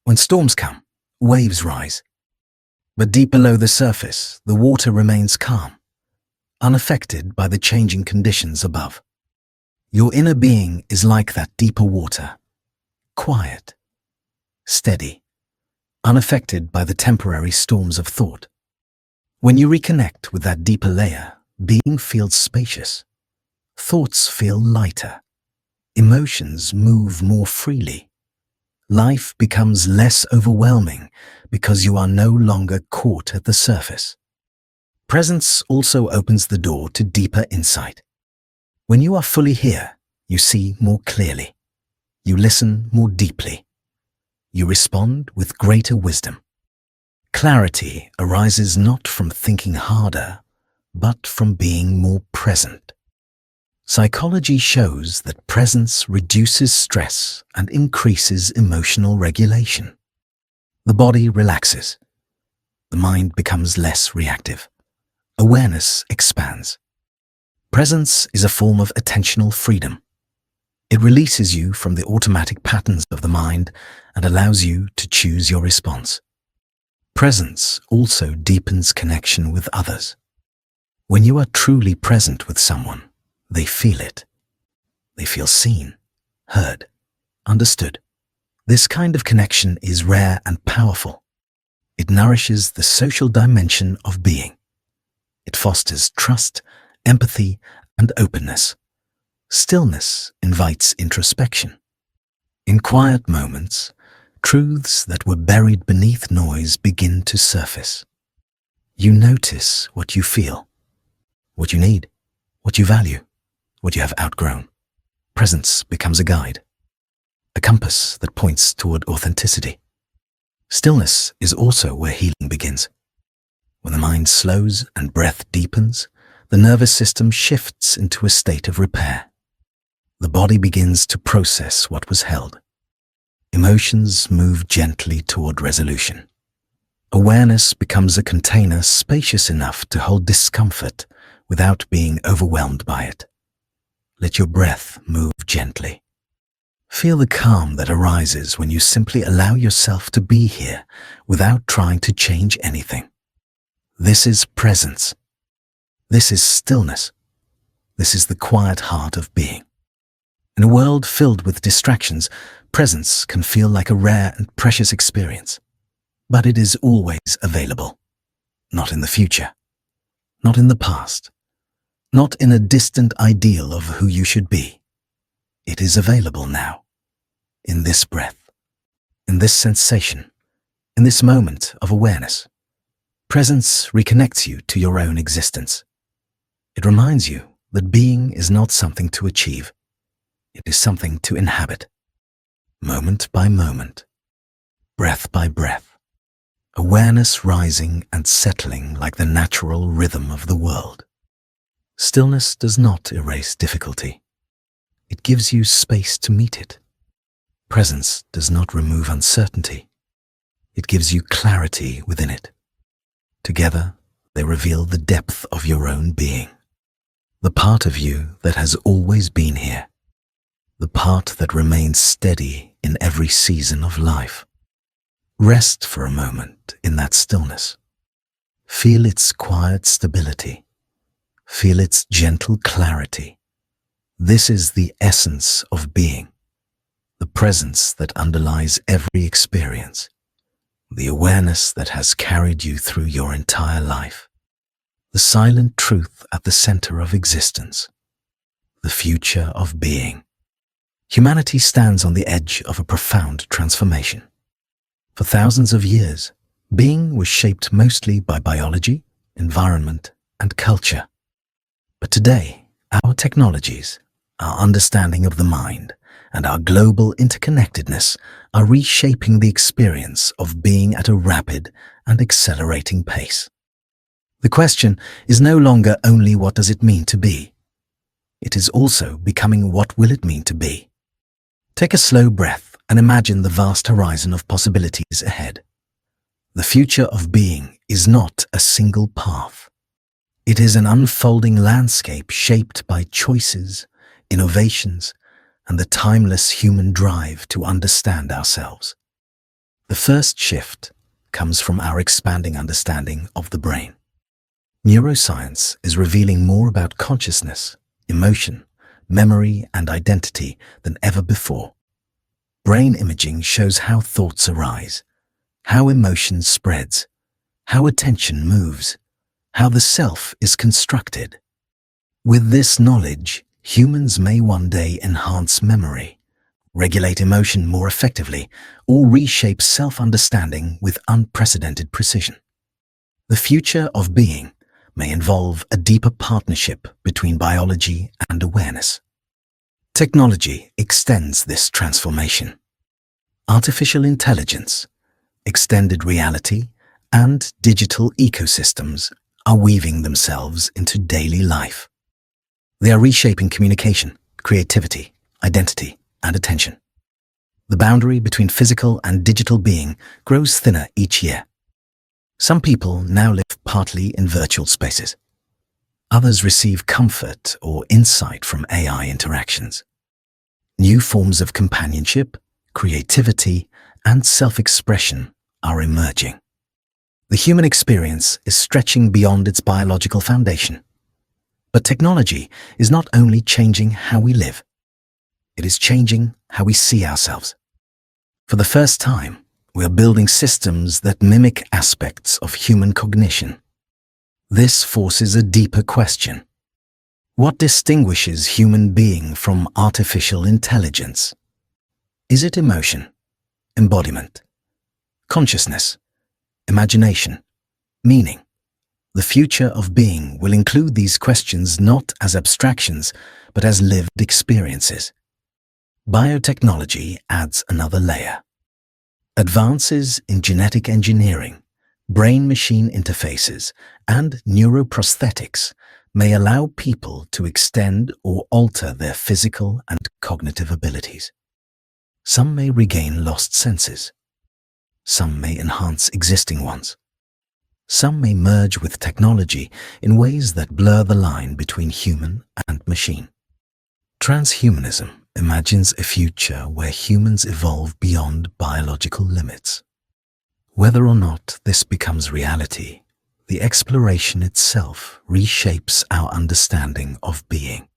When storms come, waves rise. But deep below the surface, the water remains calm, unaffected by the changing conditions above. Your inner being is like that deeper water, quiet, steady, unaffected by the temporary storms of thought. When you reconnect with that deeper layer, being feels spacious, thoughts feel lighter, emotions move more freely. Life becomes less overwhelming because you are no longer caught at the surface. Presence also opens the door to deeper insight. When you are fully here, you see more clearly. You listen more deeply. You respond with greater wisdom. Clarity arises not from thinking harder, but from being more present. Psychology shows that presence reduces stress and increases emotional regulation. The body relaxes. The mind becomes less reactive. Awareness expands. Presence is a form of attentional freedom. It releases you from the automatic patterns of the mind and allows you to choose your response. Presence also deepens connection with others. When you are truly present with someone, they feel it. They feel seen, heard, understood. This kind of connection is rare and powerful. It nourishes the social dimension of being. It fosters trust, empathy, and openness. Stillness invites introspection. In quiet moments, truths that were buried beneath noise begin to surface. You notice what you feel, what you need, what you value, what you have outgrown. Presence becomes a guide, a compass that points toward authenticity. Stillness is also where healing begins. When the mind slows and breath deepens, the nervous system shifts into a state of repair. The body begins to process what was held. Emotions move gently toward resolution. Awareness becomes a container spacious enough to hold discomfort without being overwhelmed by it. Let your breath move gently. Feel the calm that arises when you simply allow yourself to be here without trying to change anything. This is presence. This is stillness. This is the quiet heart of being. In a world filled with distractions, presence can feel like a rare and precious experience. But it is always available. Not in the future. Not in the past. Not in a distant ideal of who you should be. It is available now. In this breath. In this sensation. In this moment of awareness. Presence reconnects you to your own existence. It reminds you that being is not something to achieve. It is something to inhabit. Moment by moment. Breath by breath. Awareness rising and settling like the natural rhythm of the world. Stillness does not erase difficulty. It gives you space to meet it. Presence does not remove uncertainty. It gives you clarity within it. Together, they reveal the depth of your own being. The part of you that has always been here. The part that remains steady in every season of life. Rest for a moment in that stillness. Feel its quiet stability. Feel its gentle clarity. This is the essence of being, the presence that underlies every experience. the awareness that has carried you through your entire life, the silent truth at the center of existence, the future of being. Humanity stands on the edge of a profound transformation. For thousands of years, being was shaped mostly by biology, environment, and culture. But today, our technologies, our understanding of the mind, and our global interconnectedness are reshaping the experience of being at a rapid and accelerating pace. The question is no longer only what does it mean to be? It is also becoming what will it mean to be? Take a slow breath and imagine the vast horizon of possibilities ahead. The future of being is not a single path. It is an unfolding landscape shaped by choices, innovations, and the timeless human drive to understand ourselves. The first shift comes from our expanding understanding of the brain. Neuroscience is revealing more about consciousness, emotion, memory, and identity than ever before. Brain imaging shows how thoughts arise, how emotion spreads, how attention moves, how the self is constructed. With this knowledge, humans may one day enhance memory, regulate emotion more effectively, or reshape self-understanding with unprecedented precision. The future of being may involve a deeper partnership between biology and awareness. Technology extends this transformation. Artificial intelligence, extended reality, and digital ecosystems are weaving themselves into daily life. They are reshaping communication, creativity, identity, and attention. The boundary between physical and digital being grows thinner each year. Some people now live partly in virtual spaces. Others receive comfort or insight from AI interactions. New forms of companionship, creativity, and self-expression are emerging. The human experience is stretching beyond its biological foundation. But technology is not only changing how we live, it is changing how we see ourselves. For the first time, we are building systems that mimic aspects of human cognition. This forces a deeper question. What distinguishes human being from artificial intelligence? Is it emotion, embodiment, consciousness, imagination, meaning? The future of being will include these questions not as abstractions, but as lived experiences. Biotechnology adds another layer. Advances in genetic engineering, brain-machine interfaces, and neuroprosthetics may allow people to extend or alter their physical and cognitive abilities. Some may regain lost senses. Some may enhance existing ones. Some may merge with technology in ways that blur the line between human and machine. Transhumanism imagines a future where humans evolve beyond biological limits. Whether or not this becomes reality, the exploration itself reshapes our understanding of being.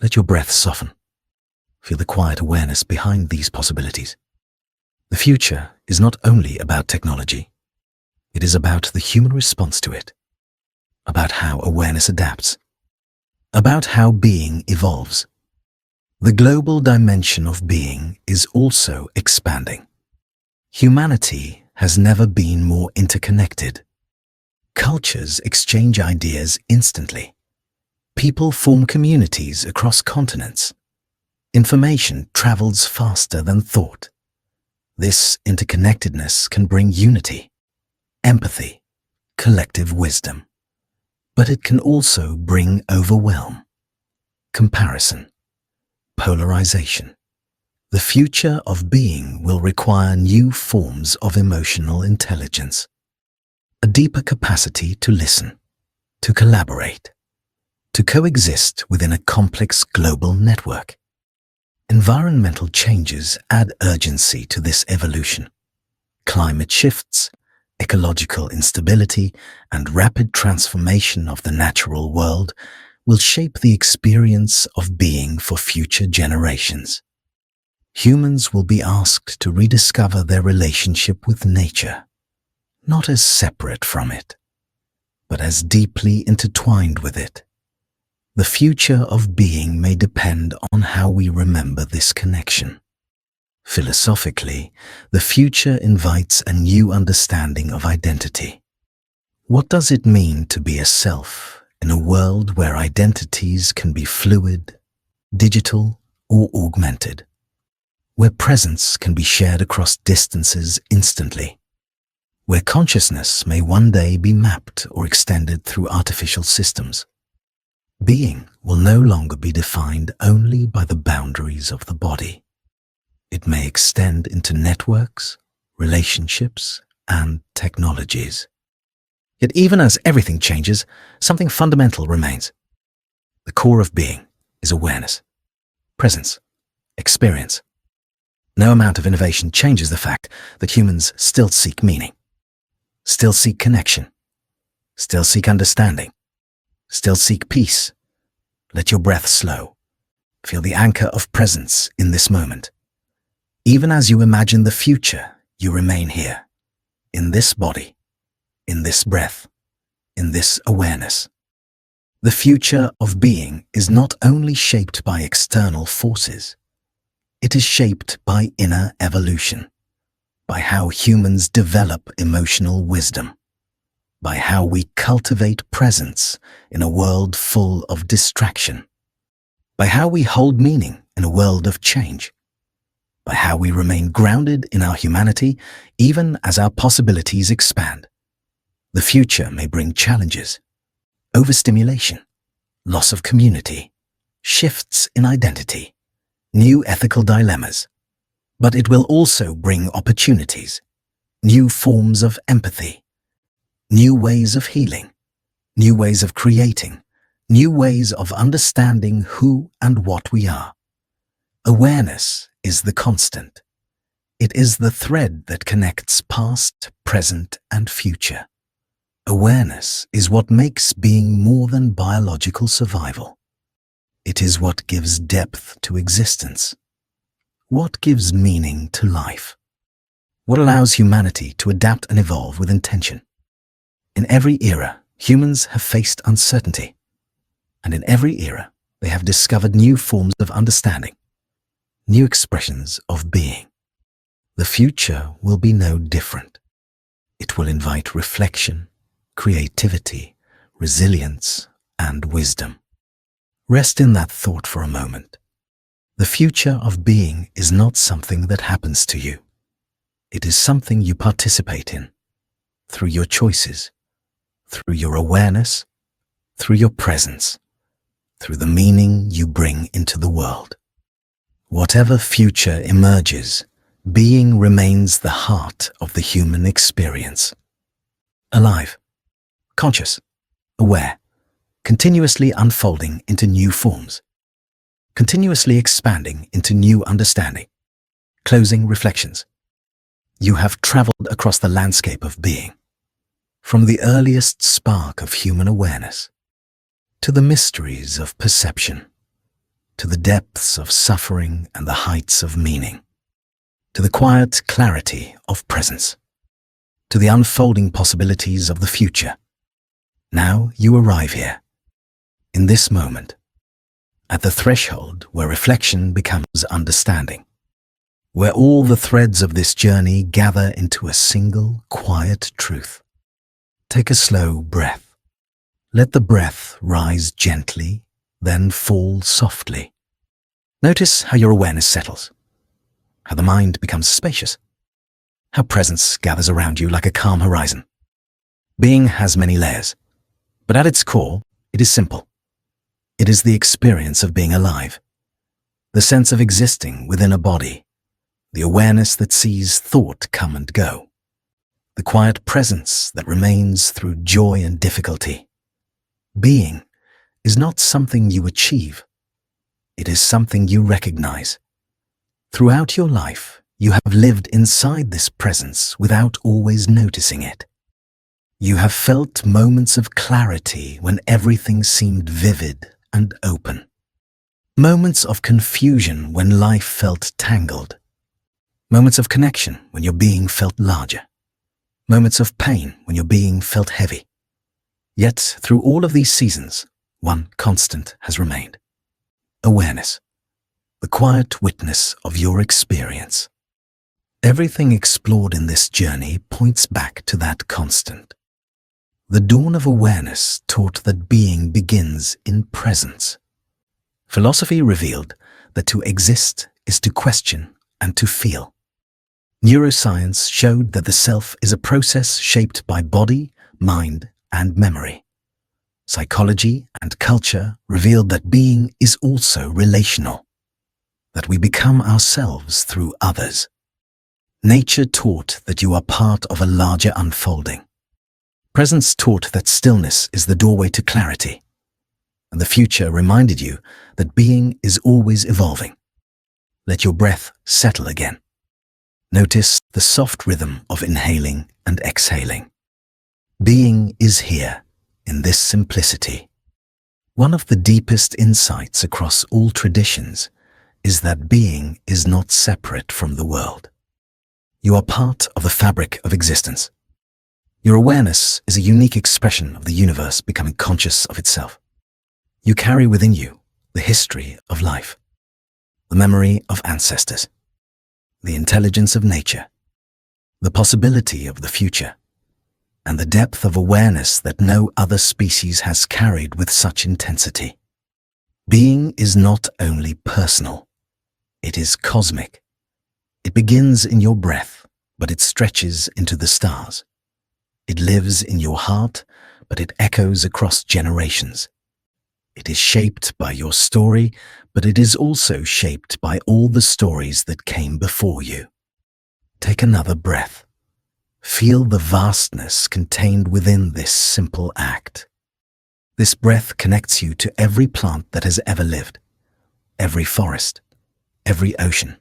Let your breath soften. Feel the quiet awareness behind these possibilities. The future is not only about technology. It is about the human response to it, about how awareness adapts, about how being evolves. The global dimension of being is also expanding. Humanity has never been more interconnected. Cultures exchange ideas instantly. People form communities across continents. Information travels faster than thought. This interconnectedness can bring unity, empathy, collective wisdom. But it can also bring overwhelm, comparison, polarization. The future of being will require new forms of emotional intelligence, a deeper capacity to listen, to collaborate, to coexist within a complex global network. Environmental changes add urgency to this evolution. Climate shifts, ecological instability, and rapid transformation of the natural world will shape the experience of being for future generations. Humans will be asked to rediscover their relationship with nature, not as separate from it, but as deeply intertwined with it. The future of being may depend on how we remember this connection. Philosophically, the future invites a new understanding of identity. What does it mean to be a self in a world where identities can be fluid, digital, or augmented? Where presence can be shared across distances instantly? Where consciousness may one day be mapped or extended through artificial systems? Being will no longer be defined only by the boundaries of the body. It may extend into networks, relationships, and technologies. Yet even as everything changes, something fundamental remains. The core of being is awareness, presence, experience. No amount of innovation changes the fact that humans still seek meaning, still seek connection, still seek understanding, still seek peace. Let your breath slow. Feel the anchor of presence in this moment. Even as you imagine the future, you remain here, in this body, in this breath, in this awareness. The future of being is not only shaped by external forces, it is shaped by inner evolution, by how humans develop emotional wisdom, by how we cultivate presence in a world full of distraction, by how we hold meaning in a world of change, by how we remain grounded in our humanity even as our possibilities expand. The future may bring challenges, overstimulation, loss of community, shifts in identity, new ethical dilemmas, but it will also bring opportunities, new forms of empathy, new ways of healing, new ways of creating, new ways of understanding who and what we are. Awareness is the constant. It is the thread that connects past, present, and future. Awareness is what makes being more than biological survival. It is what gives depth to existence. What gives meaning to life? What allows humanity to adapt and evolve with intention? In every era, humans have faced uncertainty. And in every era, they have discovered new forms of understanding, new expressions of being. The future will be no different. It will invite reflection, creativity, resilience, and wisdom. Rest in that thought for a moment. The future of being is not something that happens to you. It is something you participate in, through your choices, through your awareness, through your presence, through the meaning you bring into the world. Whatever future emerges, being remains the heart of the human experience. Alive, conscious, aware, continuously unfolding into new forms, continuously expanding into new understanding. Closing reflections. You have traveled across the landscape of being, from the earliest spark of human awareness, to the mysteries of perception, to the depths of suffering and the heights of meaning, to the quiet clarity of presence, to the unfolding possibilities of the future. Now you arrive here, in this moment, at the threshold where reflection becomes understanding, where all the threads of this journey gather into a single, quiet truth. Take a slow breath. Let the breath rise gently, then fall softly. Notice how your awareness settles, how the mind becomes spacious, how presence gathers around you like a calm horizon. Being has many layers, but at its core, it is simple. It is the experience of being alive, the sense of existing within a body, the awareness that sees thought come and go, the quiet presence that remains through joy and difficulty. Being is not something you achieve. It is something you recognize. Throughout your life, you have lived inside this presence without always noticing it. You have felt moments of clarity when everything seemed vivid and open. Moments of confusion when life felt tangled. Moments of connection when your being felt larger. Moments of pain when your being felt heavy. Yet, through all of these seasons, one constant has remained. Awareness. The quiet witness of your experience. Everything explored in this journey points back to that constant. The dawn of awareness taught that being begins in presence. Philosophy revealed that to exist is to question and to feel. Neuroscience showed that the self is a process shaped by body, mind, and memory. Psychology and culture revealed that being is also relational, that we become ourselves through others. Nature taught that you are part of a larger unfolding. Presence taught that stillness is the doorway to clarity, and the future reminded you that being is always evolving. Let your breath settle again. Notice the soft rhythm of inhaling and exhaling. Being is here, in this simplicity. One of the deepest insights across all traditions is that being is not separate from the world. You are part of the fabric of existence. Your awareness is a unique expression of the universe becoming conscious of itself. You carry within you the history of life, the memory of ancestors, the intelligence of nature, the possibility of the future, and the depth of awareness that no other species has carried with such intensity. Being is not only personal, it is cosmic. It begins in your breath, but it stretches into the stars. It lives in your heart, but it echoes across generations. It is shaped by your story, but it is also shaped by all the stories that came before you. Take another breath. Feel the vastness contained within this simple act. This breath connects you to every plant that has ever lived, every forest, every ocean,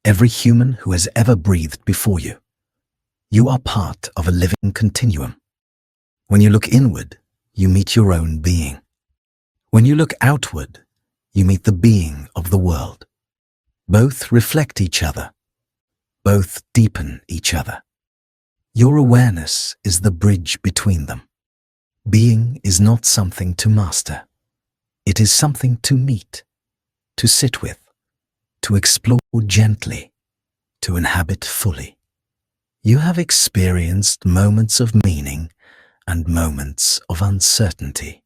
every human who has ever breathed before you. You are part of a living continuum. When you look inward, you meet your own being. When you look outward, you meet the being of the world. Both reflect each other. Both deepen each other. Your awareness is the bridge between them. Being is not something to master. It is something to meet, to sit with, to explore gently, to inhabit fully. You have experienced moments of meaning and moments of uncertainty.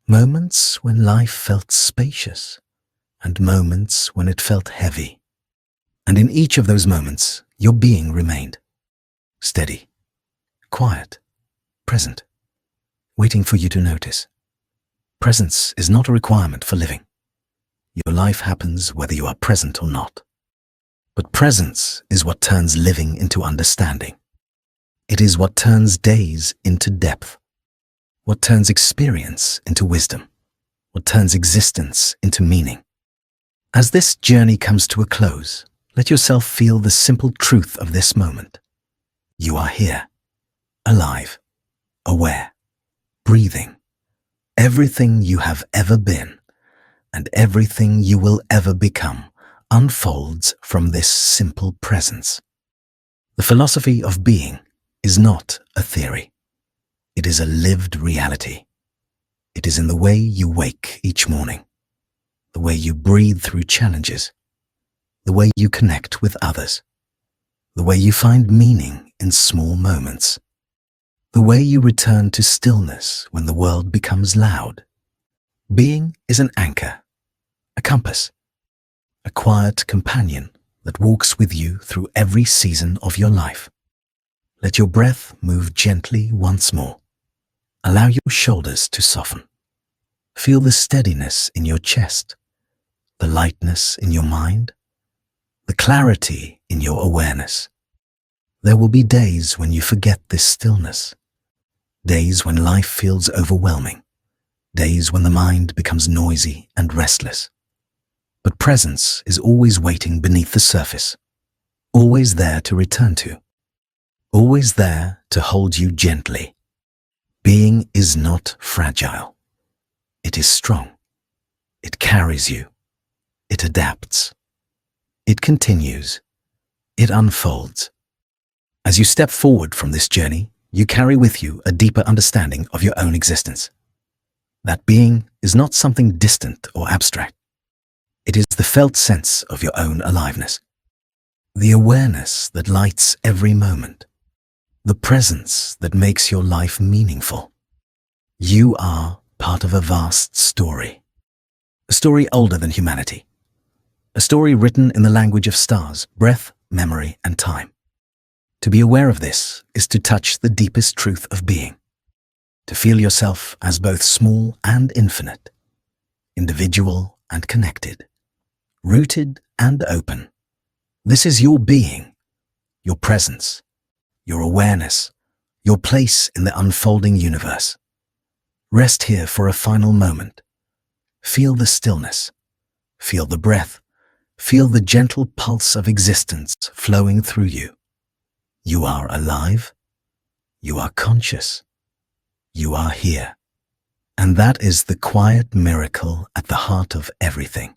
Moments when life felt spacious and moments when it felt heavy. And in each of those moments, your being remained. Steady, quiet, present, waiting for you to notice. Presence is not a requirement for living. Your life happens whether you are present or not. But presence is what turns living into understanding. It is what turns days into depth, what turns experience into wisdom, what turns existence into meaning. As this journey comes to a close, let yourself feel the simple truth of this moment. You are here, alive, aware, breathing. Everything you have ever been and everything you will ever become unfolds from this simple presence. The philosophy of being is not a theory. It is a lived reality. It is in the way you wake each morning, the way you breathe through challenges, the way you connect with others, the way you find meaning in small moments, the way you return to stillness when the world becomes loud. Being is an anchor, a compass, a quiet companion that walks with you through every season of your life. Let your breath move gently once more. Allow your shoulders to soften. Feel the steadiness in your chest, the lightness in your mind, the clarity in your awareness. There will be days when you forget this stillness, days when life feels overwhelming, days when the mind becomes noisy and restless. But presence is always waiting beneath the surface, always there to return to, always there to hold you gently. Being is not fragile. It is strong. It carries you It adapts. It continues. It unfolds. As you step forward from this journey, you carry with you a deeper understanding of your own existence. That being is not something distant or abstract. It is the felt sense of your own aliveness. The awareness that lights every moment. The presence that makes your life meaningful. You are part of a vast story. A story older than humanity. A story written in the language of stars, breath, memory, and time. To be aware of this is to touch the deepest truth of being. To feel yourself as both small and infinite. Individual and connected. Rooted and open. This is your being, your presence, your awareness, your place in the unfolding universe. Rest here for a final moment. Feel the stillness. Feel the breath. Feel the gentle pulse of existence flowing through you. You are alive. You are conscious. You are here. And that is the quiet miracle at the heart of everything.